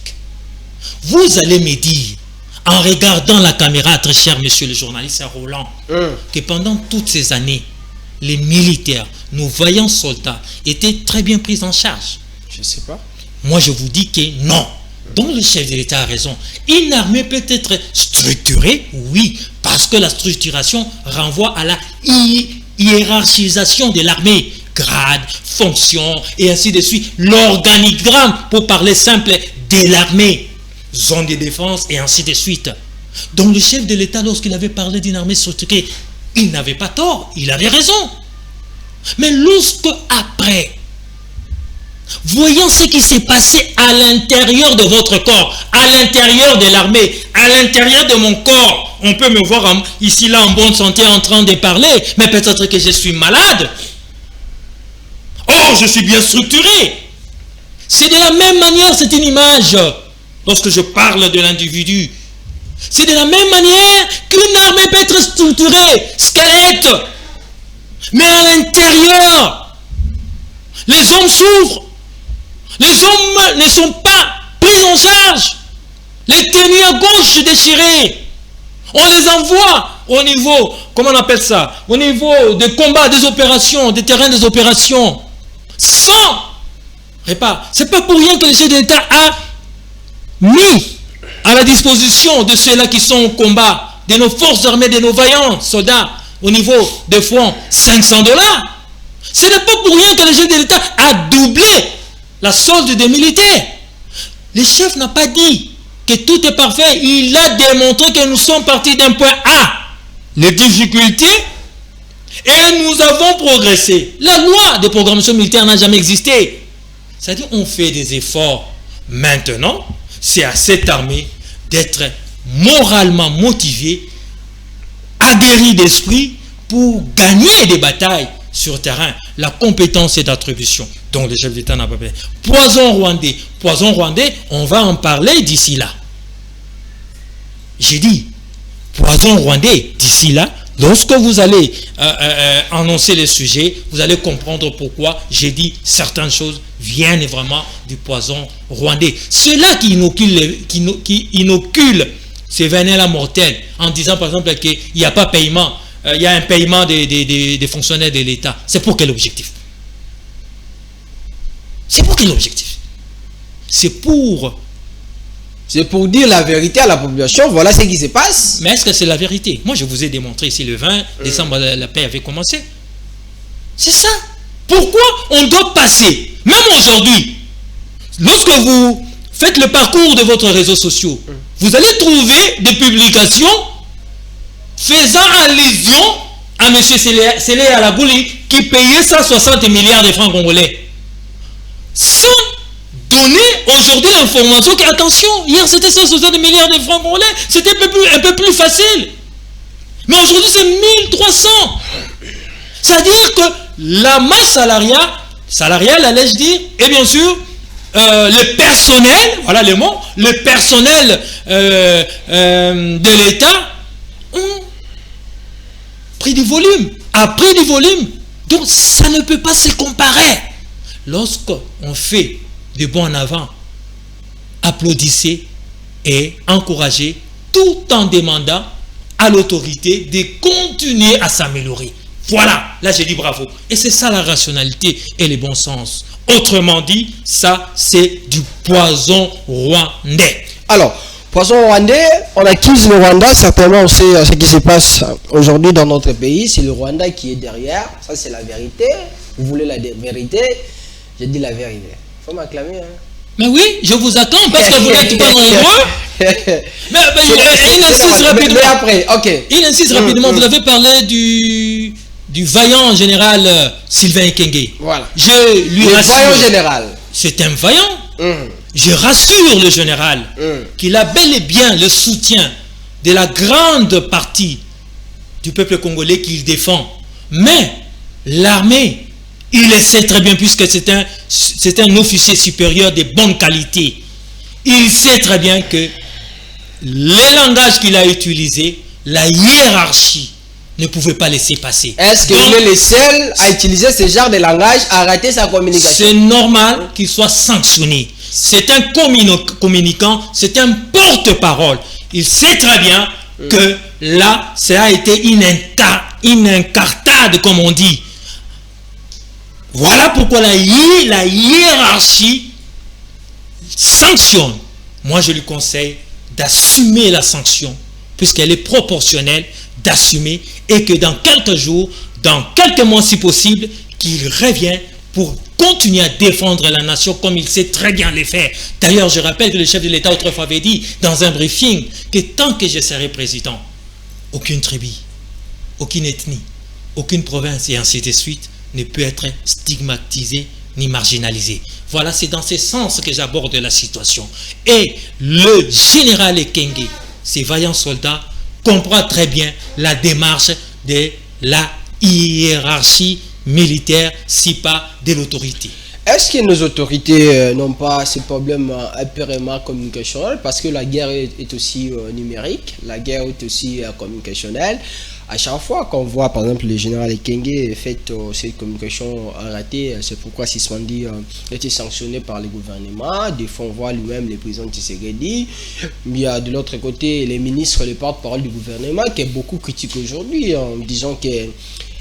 Vous allez me dire, en regardant la caméra, très cher monsieur le journaliste Roland, que pendant toutes ces années, les militaires, nos vaillants soldats, étaient très bien pris en charge. Je ne sais pas. Moi, je vous dis que non. Donc, le chef de l'État a raison. Une armée peut être structurée, oui, parce que la structuration renvoie à la hiérarchisation de l'armée. Grade, fonction, et ainsi de suite. L'organigramme, pour parler simple, de l'armée. Zone de défense, et ainsi de suite. Donc, le chef de l'État, lorsqu'il avait parlé d'une armée structurée, il n'avait pas tort, il avait raison. Mais lorsque, après, voyant ce qui s'est passé à l'intérieur de votre corps, à l'intérieur de l'armée, à l'intérieur de mon corps, on peut me voir ici, là, en bonne santé, en train de parler, mais peut-être que je suis malade. Or, je suis bien structuré. C'est de la même manière, c'est une image, lorsque je parle de l'individu. C'est de la même manière qu'une armée peut être structurée, squelette. Mais à l'intérieur, les hommes souffrent. Les hommes ne sont pas pris en charge. Les tenues à gauche déchirées. On les envoie au niveau, comment on appelle ça? Au niveau des combats, des opérations, des terrains des opérations. Sans repas. C'est pas pour rien que le chef de l'État a mis à la disposition de ceux-là qui sont au combat, de nos forces armées, de nos vaillants soldats, au niveau de front, $500. Ce n'est pas pour rien que le chef de l'État a doublé la solde des militaires. Le chef n'a pas dit que tout est parfait. Il a démontré que nous sommes partis d'un point A, les difficultés, et nous avons progressé. La loi de programmation militaire n'a jamais existé. C'est-à-dire qu'on fait des efforts. Maintenant, c'est à cette armée d'être moralement motivée, aguerrie d'esprit pour gagner des batailles sur terrain. La compétence et d'attribution dont le chef d'État n'a pas fait. Poison rwandais, on va en parler d'ici là. J'ai dit, poison rwandais, d'ici là, lorsque vous allez annoncer le sujet, vous allez comprendre pourquoi j'ai dit certaines choses viennent vraiment du poison rwandais. Ceux-là qui inoculent ces venins-là mortels en disant par exemple qu'il n'y a pas paiement, il y a un paiement des fonctionnaires de l'État. C'est pour quel objectif? C'est pour quel objectif? C'est pour dire la vérité à la population. Voilà ce qui se passe. Mais est-ce que c'est la vérité? Moi, je vous ai démontré ici le 20 décembre, la paix avait commencé. C'est ça. Pourquoi on doit passer, même aujourd'hui, lorsque vous faites le parcours de votre réseau social, vous allez trouver des publications faisant allusion à M. Sélé Alabouli qui payait 160 milliards de francs congolais. Sans donner aujourd'hui l'information que, attention, hier c'était 160 milliards de francs congolais, c'était un peu plus facile. Mais aujourd'hui c'est 1300. C'est-à-dire que la masse salariale, allais-je dire, et bien sûr, le personnel, voilà le mot, le personnel de l'État ont pris du volume, a pris du volume. Donc ça ne peut pas se comparer. Lorsqu'on fait de bons en avant, applaudissez et encouragez tout en demandant à l'autorité de continuer à s'améliorer. Voilà, là j'ai dit bravo. Et c'est ça la rationalité et le bon sens. Autrement dit, ça c'est du poison rwandais. Alors, poison rwandais, on accuse le Rwanda, certainement on sait ce qui se passe aujourd'hui dans notre pays. C'est le Rwanda qui est derrière, ça c'est la vérité. Vous voulez la vérité? J'ai dit la vérité. Il faut m'acclamer. Hein. Mais oui, je vous attends parce que vous n'êtes pas nombreux. Mais il insiste rapidement. Mais après, ok. Il insiste rapidement. Vous avez parlé du vaillant général Sylvain Ekenge. Voilà. Je lui rassure. Vaillant général. C'est un vaillant. Je rassure le général qu'il a bel et bien le soutien de la grande partie du peuple congolais qu'il défend. Mais l'armée, il le sait très bien puisque c'est un officier supérieur de bonne qualité. Il sait très bien que les langages qu'il a utilisés, la hiérarchie ne pouvait pas laisser passer. Est-ce qu'il est le seul à utiliser ce genre de langage, à rater sa communication? C'est normal qu'il soit sanctionné. c'est un communicant, c'est un porte-parole. Il sait très bien que là, ça a été une incartade, comme on dit. Voilà pourquoi la hiérarchie sanctionne. Moi, je lui conseille d'assumer la sanction, puisqu'elle est proportionnelle, d'assumer, et que dans quelques jours, dans quelques mois si possible, qu'il revienne pour continuer à défendre la nation comme il sait très bien le faire. D'ailleurs, je rappelle que le chef de l'État autrefois avait dit dans un briefing que tant que je serai président, aucune tribu, aucune ethnie, aucune province et ainsi de suite ne peut être stigmatisée ni marginalisée. Voilà, c'est dans ce sens que j'aborde la situation. Et le général Ekenge, ces vaillants soldats, comprend très bien la démarche de la hiérarchie militaire, si pas de l'autorité. Est-ce que nos autorités n'ont pas ces problèmes impérément communicationnels? Parce que la guerre est aussi numérique, la guerre est aussi communicationnelle. À chaque fois qu'on voit, par exemple, le général Ekenge fait cette communication ratée, c'est pourquoi Sismandi a été sanctionné par le gouvernement. Des fois, on voit lui-même le président Tshisekedi. Il y a de l'autre côté les ministres, les porte-parole du gouvernement qui est beaucoup critiqué aujourd'hui en disant que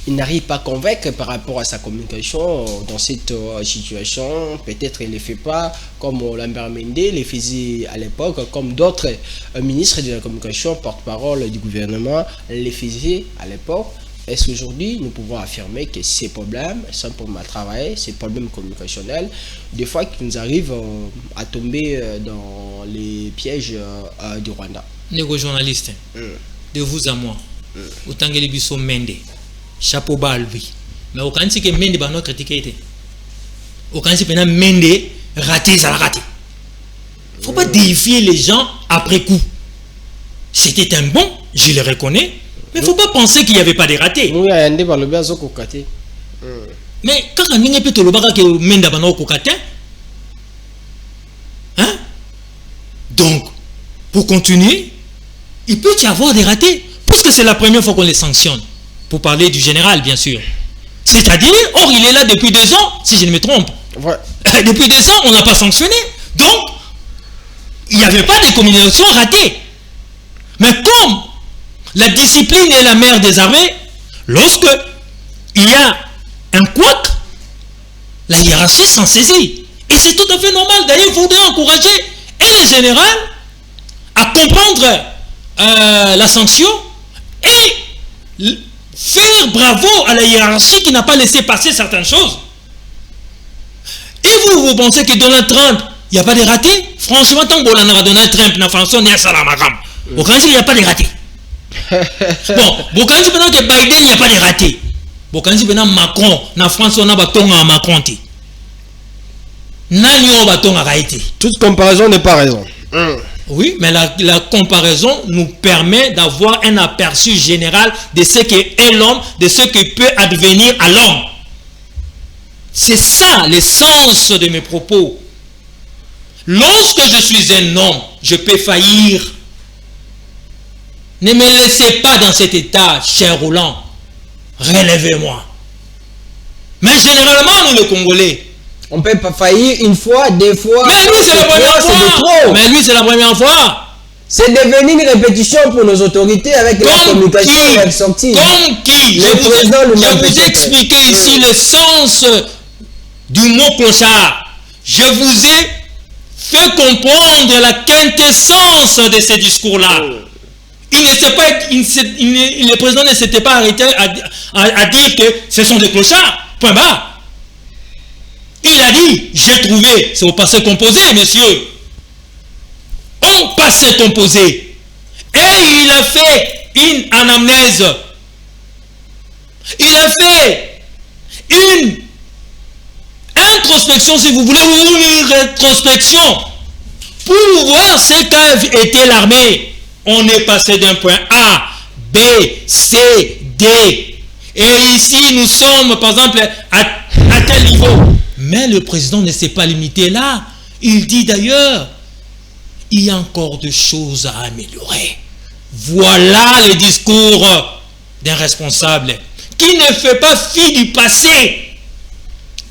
il n'arrive pas à convaincre par rapport à sa communication dans cette situation. Peut-être il ne le fait pas comme Lambert Mende le faisait à l'époque, comme d'autres ministres de la communication, porte-parole du gouvernement le faisaient à l'époque. Est-ce qu'aujourd'hui, nous pouvons affirmer que ces problèmes sont pour mal travailler, ces problèmes communicationnels, des fois qui nous arrivent à tomber dans les pièges du Rwanda? Négo journaliste, de vous à moi, autant que les bisous Mende. Chapeau bas lui. Mais au Kansi que Mende va nous critiquer. Au Kansi que Mende raté, ça l'a raté. Il ne faut pas déifier les gens après coup. C'était un bon, je le reconnais, mais il ne faut pas penser qu'il n'y avait pas de ratés. Mais quand on a peut le que Mende va nous critiquer, hein? Donc, pour continuer, il peut y avoir des ratés, puisque c'est la première fois qu'on les sanctionne. Pour parler du général, bien sûr. C'est-à-dire, or, il est là depuis 2 ans, si je ne me trompe. Ouais. Depuis 2 ans, on n'a pas sanctionné. Donc, il n'y avait pas de communication ratée. Mais comme la discipline est la mère des armées, lorsque il y a un couac, la hiérarchie s'en saisit. Et c'est tout à fait normal. D'ailleurs, il faudrait encourager et le général à comprendre la sanction et faire bravo à la hiérarchie qui n'a pas laissé passer certaines choses. Et vous pensez que Donald Trump, il n'y a pas de ratés? Franchement, tant qu'on a Donald Trump, na France, on est à Salamagam. Au Canada, il n'y a pas de ratés. Bon, au Canada, pendant que Biden, il n'y a pas de ratés. Au Canada, pendant Macron, na France, on a bâton à Macron. Nani on bâton à Haïti. Toute comparaison n'est pas raison. Oui, mais la comparaison nous permet d'avoir un aperçu général de ce qu'est l'homme, de ce qui peut advenir à l'homme. C'est ça l'essence de mes propos. Lorsque je suis un homme, je peux faillir. Ne me laissez pas dans cet état, cher Roland. Relevez-moi. Mais généralement, nous les Congolais, on peut pas faillir une fois, 2 fois. Mais lui, c'est la première fois. Mais lui, c'est la première fois. C'est devenu une répétition pour nos autorités avec la communication qui est sortie. Comme qui? Je vous ai expliqué ici le sens du mot clochard. Je vous ai fait comprendre la quintessence de ce discours-là. Le président ne s'était pas arrêté à dire que ce sont des clochards. Point barre. Il a dit, j'ai trouvé, c'est au passé composé, messieurs. Au passé composé. Et il a fait une anamnèse. Il a fait une introspection, si vous voulez, ou une rétrospection, pour voir ce qu'a été l'armée. On est passé d'un point A, B, C, D. Et ici, nous sommes, par exemple, à tel niveau. Mais le président ne s'est pas limité là. Il dit d'ailleurs, il y a encore des choses à améliorer. Voilà le discours d'un responsable qui ne fait pas fi du passé.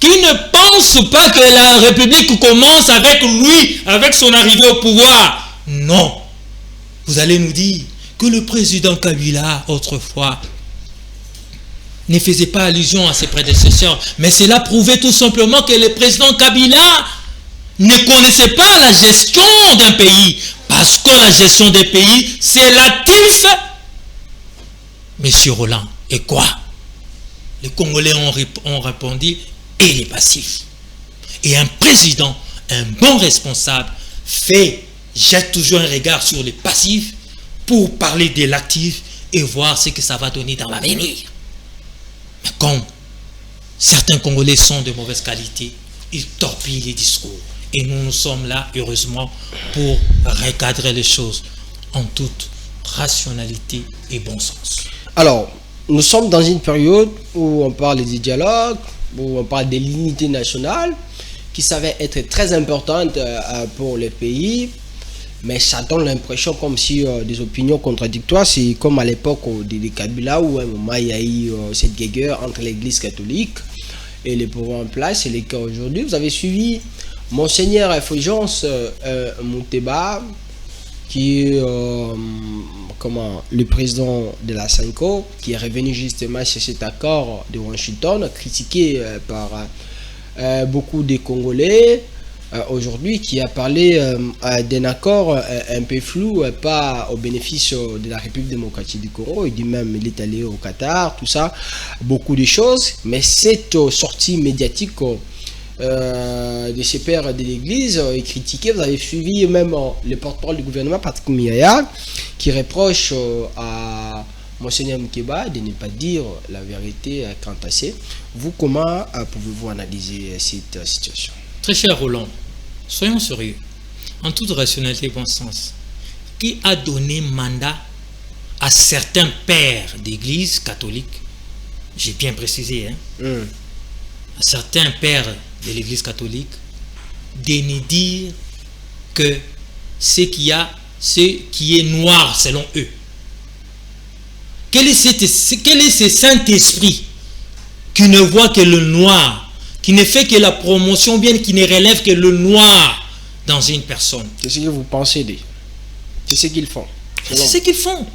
qui ne pense pas que la République commence avec lui, avec son arrivée au pouvoir. Non. Vous allez nous dire que le président Kabila, autrefois, ne faisait pas allusion à ses prédécesseurs. Mais cela prouvait tout simplement que le président Kabila ne connaissait pas la gestion d'un pays. Parce que la gestion des pays, c'est l'actif. Monsieur Roland, et quoi? Les Congolais ont répondu, et les passifs. Et un président, un bon responsable, jette toujours un regard sur les passifs pour parler de l'actif et voir ce que ça va donner dans l'avenir. Mais comme certains Congolais sont de mauvaise qualité, ils torpillent les discours. Et nous sommes là, heureusement, pour recadrer les choses en toute rationalité et bon sens. Alors, nous sommes dans une période où on parle des dialogues, où on parle de l'unité nationale, qui s'avère être très importante pour les pays, mais ça donne l'impression comme si des opinions contradictoires, c'est comme à l'époque de Kabila, où à un moment il y a eu cette guerre entre l'église catholique et les pouvoirs en place, c'est le cas aujourd'hui. Vous avez suivi Monseigneur Fulgence Mouteba, qui est le président de la Senko, qui est revenu justement sur cet accord de Washington, critiqué par beaucoup de Congolais aujourd'hui, qui a parlé d'un accord un peu flou, pas au bénéfice de la République démocratique du Congo. Il dit même qu'il est allé au Qatar, tout ça, beaucoup de choses. Mais cette sortie médiatique de ces pères de l'église est critiquée. Vous avez suivi même le porte-parole du gouvernement, Patrick Muyaya, qui reproche à Monseigneur Mouteba de ne pas dire la vérité quant à ça. Vous, comment pouvez-vous analyser cette situation? Très cher Roland, soyons sérieux. En toute rationalité et bon sens, qui a donné mandat à certains pères d'église catholique, j'ai bien précisé, à certains pères de l'église catholique, de ne dire que ce qui est noir selon eux. Quel est ce Saint-Esprit qui ne voit que le noir, qui ne fait que la promotion, bien qui ne relève que le noir dans une personne? C'est ce que vous pensez de. C'est ce qu'ils font. C'est ce qu'ils font.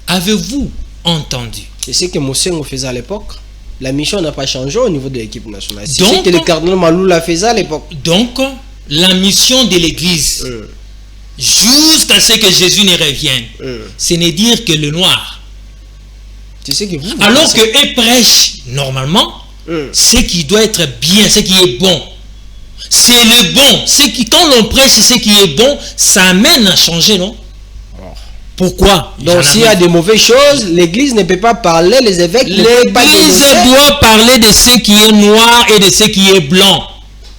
Avez-vous entendu? C'est ce que Moussengo faisait à l'époque. La mission n'a pas changé au niveau de l'équipe nationale. C'est ce que le cardinal Malou la faisait à l'époque. Donc, la mission de l'église, jusqu'à ce que Jésus ne revienne, ce n'est dire que le noir. C'est ce que vous alors qu'eux prêchent normalement ce qui doit être bien, ce qui est bon. C'est le bon. Quand l'on prêche ce qui est bon, ça amène à changer, non? Pourquoi? Donc s'il y a de mauvaises choses, l'église ne peut pas parler, les évêques l'église doit parler de ce qui est noir et de ce qui est blanc.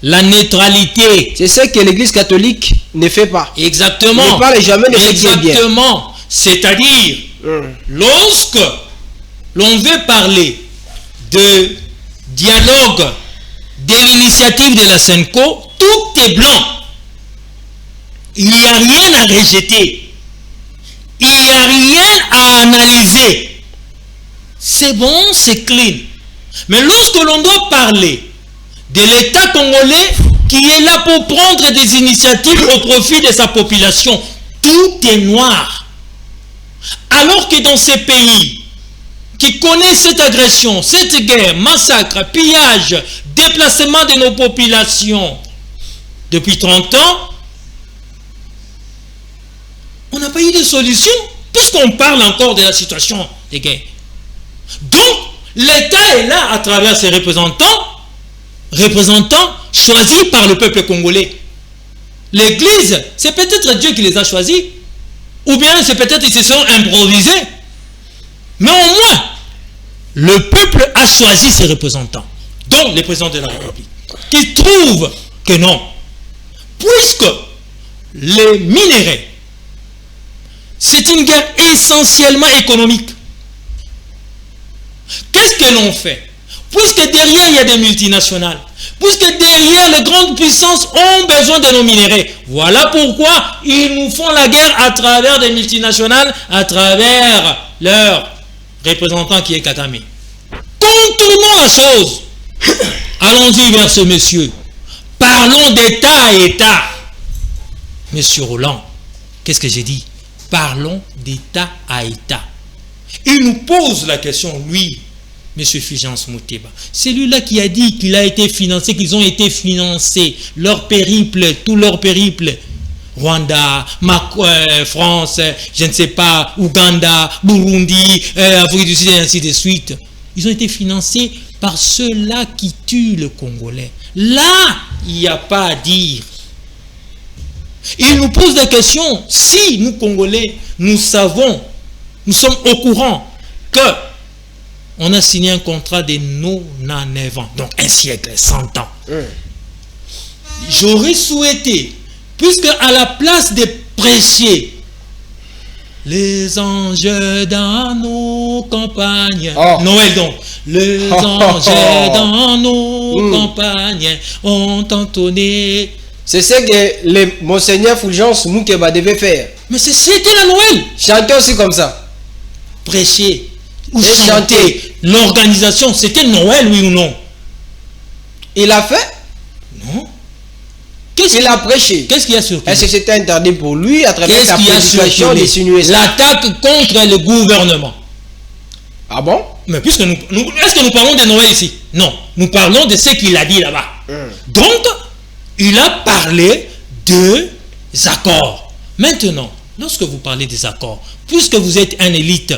La neutralité. C'est ce que l'église catholique ne fait pas. Exactement. Ne parle jamais de ce qui est bien. Exactement. C'est-à-dire, lorsque l'on veut parler de dialogue, de l'initiative de la Senko, tout est blanc. Il n'y a rien à rejeter. Il n'y a rien à analyser. C'est bon, c'est clean. Mais lorsque l'on doit parler de l'État congolais qui est là pour prendre des initiatives au profit de sa population, tout est noir. Alors que dans ces pays qui connaissent cette agression, cette guerre, massacre, pillage, déplacement de nos populations depuis 30 ans, on n'a pas eu de solution, puisqu'on parle encore de la situation des guerres. Donc, l'État est là à travers ses représentants choisis par le peuple congolais. L'Église, c'est peut-être Dieu qui les a choisis, ou bien c'est peut-être qu'ils se sont improvisés. Mais au moins, le peuple a choisi ses représentants, dont les présidents de la République, qui trouvent que non, puisque les minéraux, c'est une guerre essentiellement économique. Qu'est-ce que l'on fait? Puisque derrière il y a des multinationales, puisque derrière les grandes puissances ont besoin de nos minéraux, voilà pourquoi ils nous font la guerre à travers des multinationales, à travers leur représentant qui est Kagame. Contournons la chose. Allons-y vers ce monsieur. Parlons d'État à État. Monsieur Roland, qu'est-ce que j'ai dit? Parlons d'État à État. Il nous pose la question, lui, monsieur Fulgence Moutéba. C'est lui-là qui a dit qu'il a été financé, qu'ils ont été financés. Leur périple, tout leur périple. Rwanda, France, je ne sais pas, Ouganda, Burundi, Afrique du Sud et ainsi de suite. Ils ont été financés par ceux-là qui tuent le Congolais. Là, il n'y a pas à dire. Il nous pose la question, si nous Congolais, nous savons, nous sommes au courant que on a signé un contrat de 99 ans, donc un siècle, 100 ans. J'aurais souhaité, puisque à la place de prêcher les anges dans nos campagnes, Noël donc, les anges dans nos campagnes ont entonné. C'est ce que le Monseigneur Fulgence Moukéba devait faire. Mais c'était la Noël. Chanter aussi comme ça. Prêcher ou chanter. L'organisation, c'était Noël, oui ou non? Il a fait? Non. Il a prêché. Qu'est-ce qu'il y a sur Est-ce que c'était interdit pour lui à travers sa prédication d'insinuer ça? L'attaque contre le gouvernement. Ah bon? Mais puisque est-ce que nous parlons de Noël ici? Non. Nous parlons de ce qu'il a dit là-bas. Donc, il a parlé des accords. Maintenant, lorsque vous parlez des accords, puisque vous êtes un élite,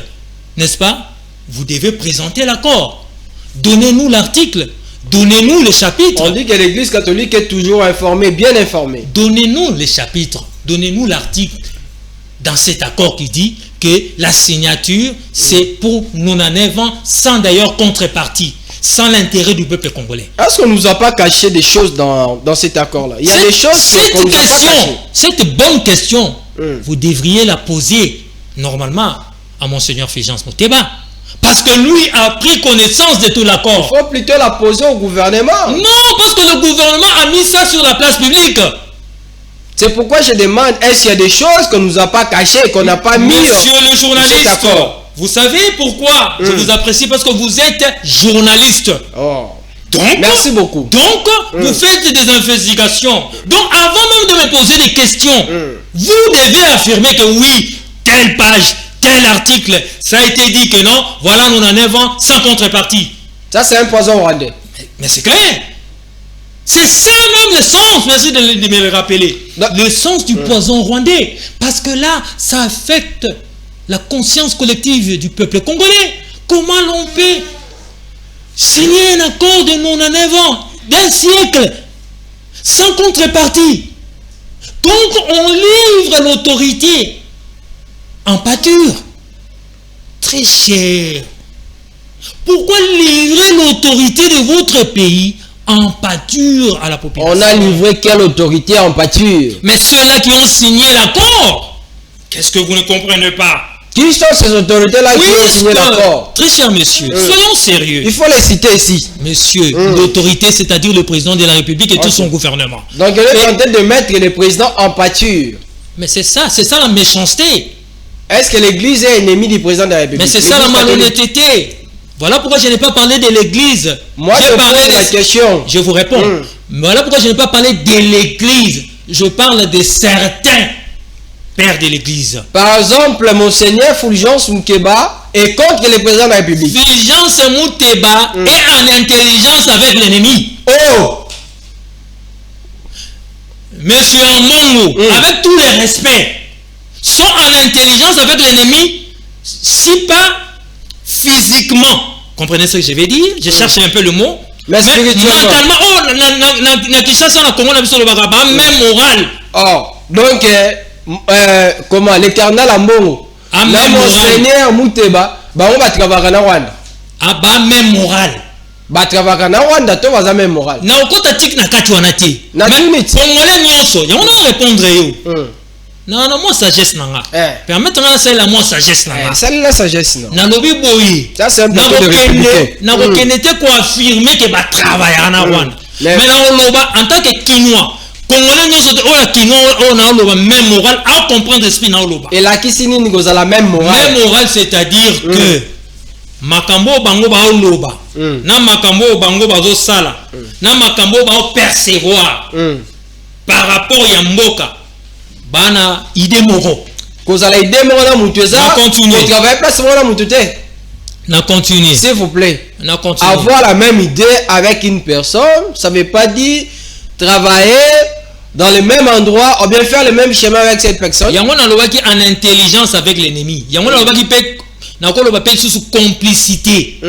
n'est-ce pas? Vous devez présenter l'accord. Donnez-nous l'article. Donnez-nous le chapitre. On dit que l'Église catholique est toujours informée, bien informée. Donnez-nous les chapitres. Donnez-nous l'article dans cet accord qui dit que la signature, c'est pour 99 ans, sans d'ailleurs contrepartie, sans l'intérêt du peuple congolais. Est-ce qu'on ne nous a pas caché des choses dans cet accord-là? Il y a des choses qu'on nous a pas cachées. Cette bonne question, vous devriez la poser normalement à Monseigneur Fulgence Moutéba. Parce que lui a pris connaissance de tout l'accord. Il faut plutôt la poser au gouvernement. Non, parce que le gouvernement a mis ça sur la place publique. C'est pourquoi je demande, est-ce qu'il y a des choses qu'on ne nous a pas cachées, qu'on n'a pas mis? Monsieur le journaliste, vous savez pourquoi je vous apprécie? Parce que vous êtes journaliste. Donc, merci beaucoup. Donc, vous faites des investigations. Donc, avant même de me poser des questions, vous devez affirmer que oui, telle page, tel article, ça a été dit que non, voilà, nous en avons sans contrepartie. Ça, c'est un poison rwandais. Mais c'est clair. C'est ça même le sens, merci de me le rappeler. Le sens du poison rwandais. Parce que là, ça affecte la conscience collective du peuple congolais. Comment l'on peut signer un accord de 99 ans, d'un siècle, sans contrepartie? Donc, on livre l'autorité en pâture. Très cher. Pourquoi livrer l'autorité de votre pays en pâture à la population? On a livré quelle autorité en pâture? Mais ceux-là qui ont signé l'accord. Qu'est-ce que vous ne comprenez pas? Qui sont ces autorités-là qui ont signé l'accord? Très cher monsieur, soyons sérieux. Il faut les citer ici. Monsieur, l'autorité, c'est-à-dire le président de la République et tout son gouvernement. Donc, il est en train de mettre le président en pâture. Mais c'est ça la méchanceté. Est-ce que l'Église est ennemie du président de la République? Mais c'est ça la malhonnêteté. Voilà pourquoi je n'ai pas parlé de l'Église. Moi, je pose la question. Je vous réponds. Voilà pourquoi je n'ai pas parlé de l'Église. Je parle de certains pères de l'Église. Par exemple, Monseigneur Fulgence Moukéba est contre le président de la République. Fulgence Moutéba est en intelligence avec l'ennemi. Monsieur Amongo, avec tous les respects, sont en intelligence avec l'ennemi, si pas physiquement. Comprenez ce que je vais dire? Je cherche un peu le mot. Mais mentalement, même moral. Donc, comment l'éternel Ambongo, même Monseigneur Moutéba, on va travailler en Rwanda. Même moral. Batravaka na Rwanda to baza même moral. Na okota tik na kati wana te. Na tuniti. Congolais nyonso, ya on répondre yo. Non, moi sagesse nanga. Permettez-moi ça la moi sagesse nanga. Ça la sagesse non. Na lobi boyi. Ça c'est un peu de républicain. Na reconnaître ko affirmer que ba travailler na Rwanda. Mais na loba en tant que Kinois, Congolais nyonso o la Kinois on a loba même moral à comprendre esprit na loba. Et la kisini ngoza la même morale. Même morale c'est-à-dire que makambo bango ba loba na makambo bango bazo sala na makambo ba percevoir par rapport ya mboka bana idée moko kozala idée moko na mutu eza continuer travailler place moko na mutu te na continuer s'il vous plaît na continuer avoir la même idée avec une personne ça veut pas dire travailler dans le même endroit ou bien faire le même chemin avec cette personne. Yango na lobaki en intelligence avec l'ennemi. Yango na lobaki pe na ko lobaki sous complicité.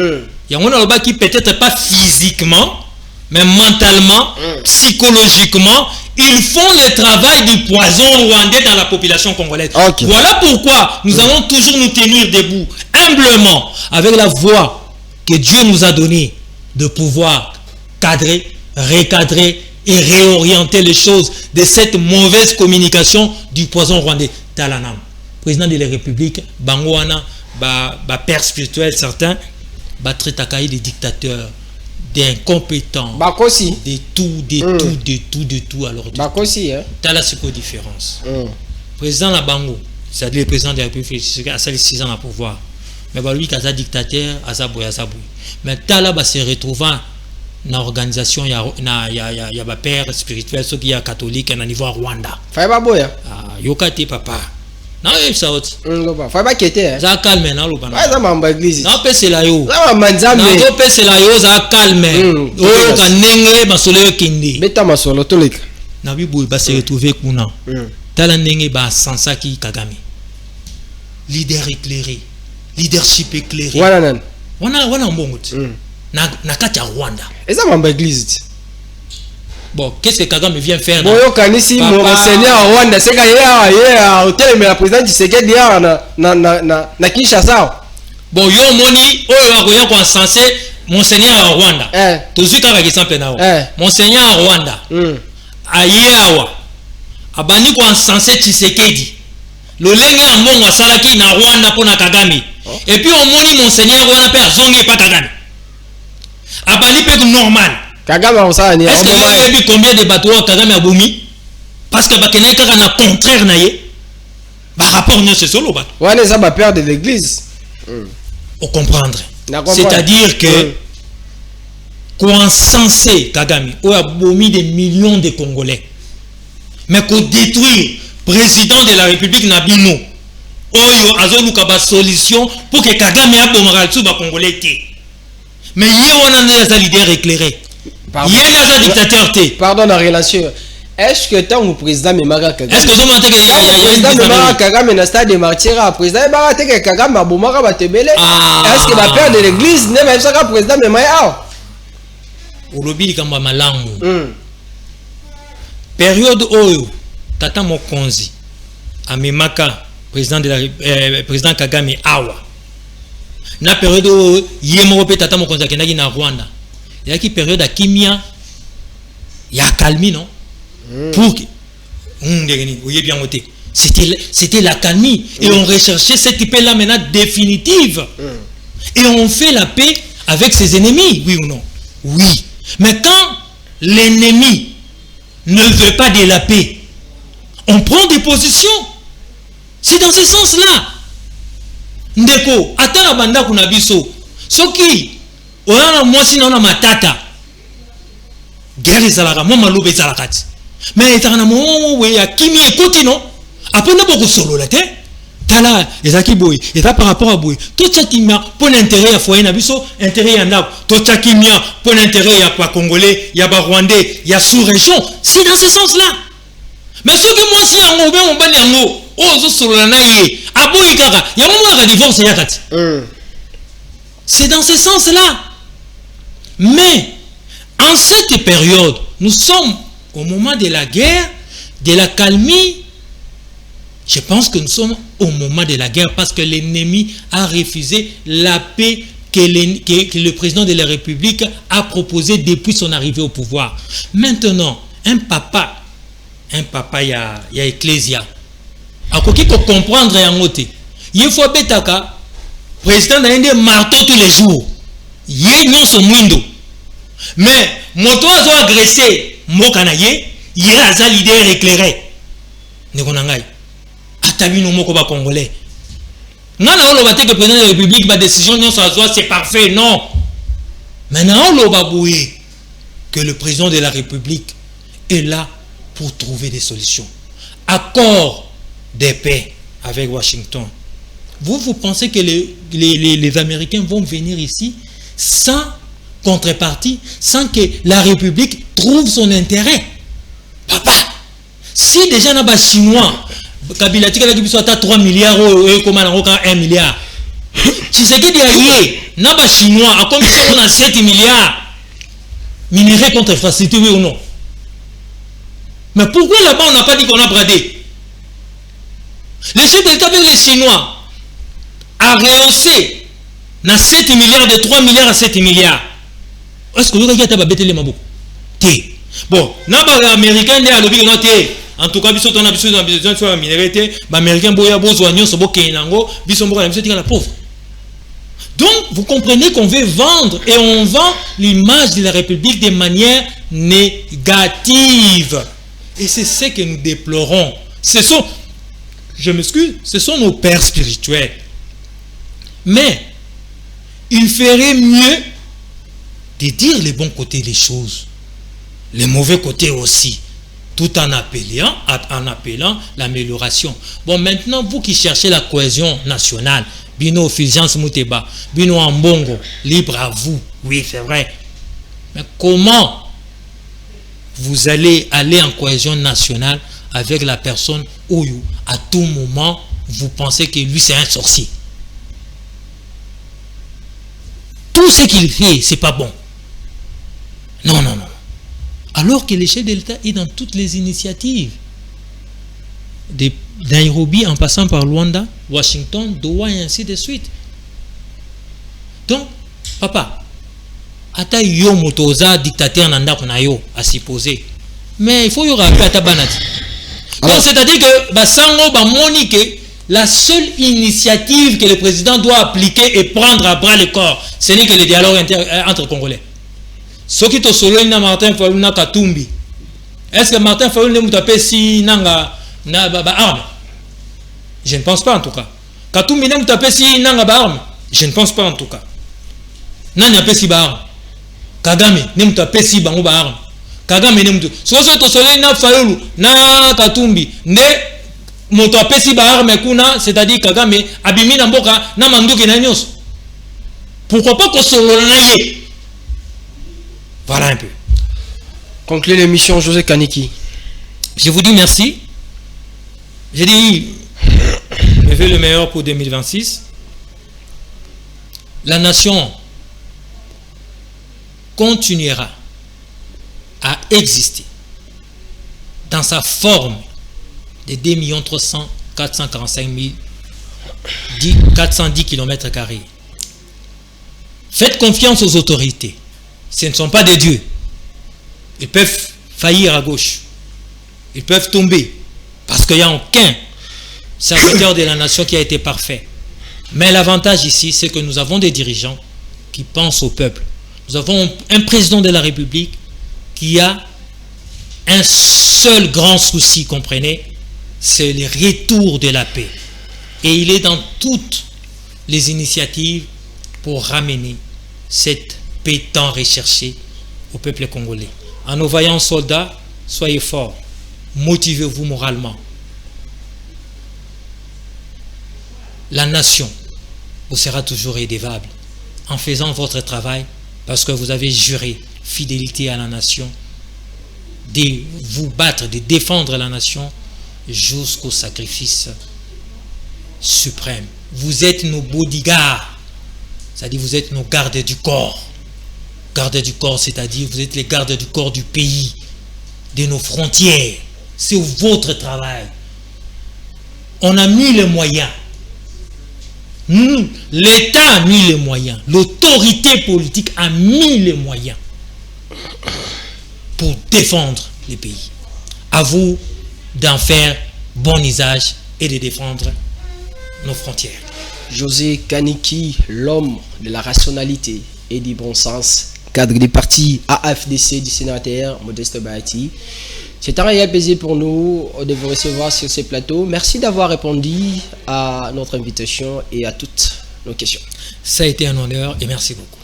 Yango na lobaki peut-être pas physiquement mais mentalement, psychologiquement, ils font le travail du poison rwandais dans la population congolaise. Okay. Voilà pourquoi nous allons toujours nous tenir debout humblement avec la voix que Dieu nous a donnée de pouvoir cadrer, recadrer et réorienter les choses de cette mauvaise communication du poison rwandais. Talanam, président de la République, Bangouana, père spirituel certains, traitakaï des dictateurs, d'incompétents, Bakosi, de tout alors. Bakosi, hein. T'as la différence. Président la Bango, c'est-à-dire le président de la République, il a 6 ans à pouvoir. Mais lui, il a dictateur, Azaboui. Mais t'as là, se retrouvant dans l'organisation, il y a père spirituel, ceux qui sont catholiques, à niveau Rwanda. Faiba boya. Ah, yokate papa. Non, il ça autre. Faiba kete. Ça calme non lo bana. Ça mamba église. Non, pe c'est là yo. Ça manzambe. Non, pe c'est là yo, ça calme. Oyo kanenge basolo kindi. Beta masolo toleka. Na bibu ba se retrouver kuna. Tala ndenge ba sansaki Kagame. Leader éclairé. Leadership éclairé. Wana nan. Wana mbongo. Na kati ya Rwanda. Et ça mamba église. Bon, qu'est-ce que Kagame vient faire? Bon, yo kanisi mon Seigneur Rwanda, c'est quand il hôtel mais la présidente Tshisekedi na Kinshasa. Bon, yo moni oyo akoya ko censé Monseigneur Rwanda. Toujours kaka kisampe nao. Monseigneur Rwanda. Ayeawa. Abani ko censé Tshisekedi. Lolenge ya mbongo salaki na Rwanda pona Kagame. Et puis on moni Monseigneur Rwanda pe azongi pa Kagame. Abani pe normal. Kagame on ça ni. Est-ce que vous avez vu combien de bateaux Kagame a boumi? Parce que bakena kaka na contraire na ye. Ba rapport ne se solo ba. Ouais, ça va perdre de l'église. Au comprendre. C'est-à-dire que qu'on censé Kagame ou a boumi des millions de Congolais. Mais qu'on détruire président de la République Nabino. Oyo azoluka ba solution pour que Kagame a bomara tout ba Congolais té. Mais hier on a des leaders éclairés. Il y a des dictateurs. Pardon la relation. Est-ce que tant le président Memara Kagame? Est-ce que vous avez le président Memara Kagame na stade de Martyra, président Memara te Kagame a bomara ba tebele. Est-ce que la père de l'église ne même ça président Memara? Olobi kamba malamu. Période oyo tata mokonzi amemaka président de la président Kagame awa. Na période oyo yemo pe tata mokonzi akendaki na Rwanda. Il y a qui période à Kimia, il y a calmie, non? Pour que c'était la calmie. Et on recherchait cette paix-là maintenant définitive. Et on fait la paix avec ses ennemis, oui ou non? Oui. Mais quand l'ennemi ne veut pas de la paix, on prend des positions. C'est dans ce sens-là. Ndeko, atala banda kunabiso. Soki Oana mwasi na matata. Guerre ezalaka mo malobe ezalaka ti. Mais etana mo we ya kimi ekoti non. Apona boko solo la te. Tala ezaki boy, eta par rapport à boy. Tout ça kimia pour l'intérêt ya foyer na biso, intérêt ya ndako. Tout ça kimia pour l'intérêt ya pa congolais, ya ba rwandais, ya sous-région. C'est dans ce sens-là. Mais ce que moi si yango be mo bani yango, ozo solo na ye, aboyi kaka, yango mo ka divorce ya kati. C'est dans ce sens-là. Mais, en cette période, nous sommes au moment de la guerre, de la calmie. Je pense que nous sommes au moment de la guerre parce que l'ennemi a refusé la paix que le président de la République a proposée depuis son arrivée au pouvoir. Maintenant, un papa, il y a Ecclésia. À quoi qu'il faut comprendre un côté. Il faut betaka. Président n'a pas marteau tous les jours. Yé non son mwindo. Mais moto azo agressé mokanaye, yé aza leader éclairé. Nekonangai. Atabi no moko ba congolais. Ngana olo bate que président de la République ba décision non ça c'est parfait non. Maintenant, on va avouer que le président de la République est là pour trouver des solutions. Accord de paix avec Washington. Vous pensez que les Américains vont venir ici sans contrepartie, sans que la République trouve son intérêt? Papa, si déjà n'a pas Chinois, Kabila tika qui soit à 3 milliards ou comme à 1 milliard. Si c'est qui dit n'a pas Chinois, à combien on a 7 milliards minerais contre infrastructure, oui ou non? Mais pourquoi là-bas on n'a pas dit qu'on a bradé? Les chefs d'État avec les Chinois a rehaussé na 7 milliards de 3 milliards à 7 milliards. Est-ce que vous avez bêté les mabou? Bon, n'a pas américain n'est à l'objet en tout cas, on a besoin de minerais, les Américains boya besoin de sobo kenango, bisombo la besoin de la pauvre. Donc, vous comprenez qu'on veut vendre et on vend l'image de la République de manière négative. Et c'est ce que nous déplorons. Je m'excuse, ce sont nos pères spirituels. Mais, il ferait mieux de dire les bons côtés des choses, les mauvais côtés aussi, tout en appelant l'amélioration. Bon, maintenant, vous qui cherchez la cohésion nationale, Bino Fulgence Mouteba, Bino Ambongo, libre à vous, oui, c'est vrai. Mais comment vous allez aller en cohésion nationale avec la personne où, à tout moment, vous pensez que lui, c'est un sorcier? Tout ce qu'il fait, c'est pas bon. Non. Alors que le chef de l'État est dans toutes les initiatives. De Nairobi en passant par Luanda, Washington, Doha et ainsi de suite. Donc, papa, ata yo motoza dictateur nanda kuna yo à supposer. Mais il faut y rappeler ata banati. Donc, c'est-à-dire que basango ba monique la seule initiative que le président doit appliquer et prendre à bras le corps, ce n'est que le dialogue entre Congolais. Ce qui te solo na Martin Fayulu na Katumbi. Est-ce que Martin Fayulu ne mutape si nanga na arme? Je ne pense pas en tout cas. Katumbi ne mutape si nanga arme? Je ne pense pas en tout cas. Nani ape si arme? Kagame ne mutape si bango arme? Kagame ne mutape. So to solo na Fayulu na Katumbi ne moto ape si arme kuna, c'est-à-dire Kagame abimi na mboka na manduki na nyos. Pourquoi pas ko solo na ye? Voilà un peu. Conclure l'émission, José Kaniki. Je vous dis merci. J'ai dit, je veux le meilleur pour 2026. La nation continuera à exister dans sa forme de 2 445 410 km². Faites confiance aux autorités. Ce ne sont pas des dieux. Ils peuvent faillir à gauche. Ils peuvent tomber. Parce qu'il n'y a aucun serviteur de la nation qui a été parfait. Mais l'avantage ici, c'est que nous avons des dirigeants qui pensent au peuple. Nous avons un président de la République qui a un seul grand souci, comprenez, c'est le retour de la paix. Et il est dans toutes les initiatives pour ramener cette paix tant recherchée au peuple congolais. À nos vaillants soldats, soyez forts, motivez-vous moralement. La nation vous sera toujours redevable en faisant votre travail parce que vous avez juré fidélité à la nation, de vous battre, de défendre la nation jusqu'au sacrifice suprême. Vous êtes nos bodyguards, c'est-à-dire vous êtes nos gardes du corps. Gardes du corps, c'est-à-dire vous êtes les gardes du corps du pays, de nos frontières. C'est votre travail. On a mis les moyens. L'État a mis les moyens. L'autorité politique a mis les moyens pour défendre les pays. À vous d'en faire bon usage et de défendre nos frontières. José Kaniki, l'homme de la rationalité et du bon sens, cadre des partis AFDC du sénateur Modeste Bahati. C'est un réel plaisir pour nous de vous recevoir sur ce plateau. Merci d'avoir répondu à notre invitation et à toutes nos questions. Ça a été un honneur et merci beaucoup.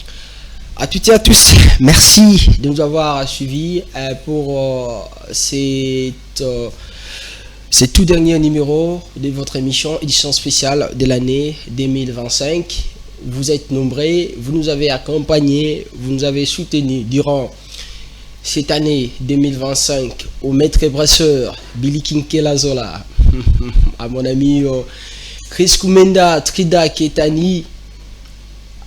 À toutes et à tous, merci de nous avoir suivis pour ce tout dernier numéro de votre émission, édition spéciale de l'année 2025. Vous êtes nombreux, vous nous avez accompagnés, vous nous avez soutenus durant cette année 2025 au maître brasseur Billy Kinkelazola, à mon ami Chris Koumenda, Trida Ketani,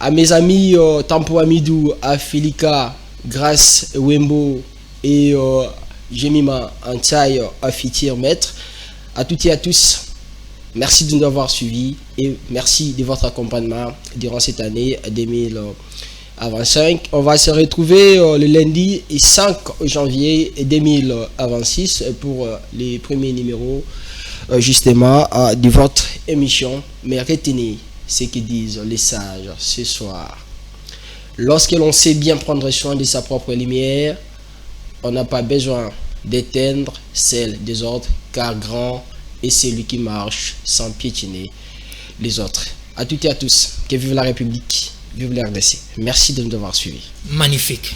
à mes amis Tampo Amidou, à Filika, Grace Wembo et Jemima Antaï, à Fitir Maître. À toutes et à tous, merci de nous avoir suivis et merci de votre accompagnement durant cette année 2025. On va se retrouver le lundi 5 janvier 2026 pour les premiers numéros justement de votre émission. Mais retenez ce que disent les sages ce soir. Lorsque l'on sait bien prendre soin de sa propre lumière, on n'a pas besoin d'éteindre celle des autres, car grand est celui qui marche sans piétiner les autres. À toutes et à tous, que vive la République, vive la RDC. Merci de nous avoir suivis. Magnifique.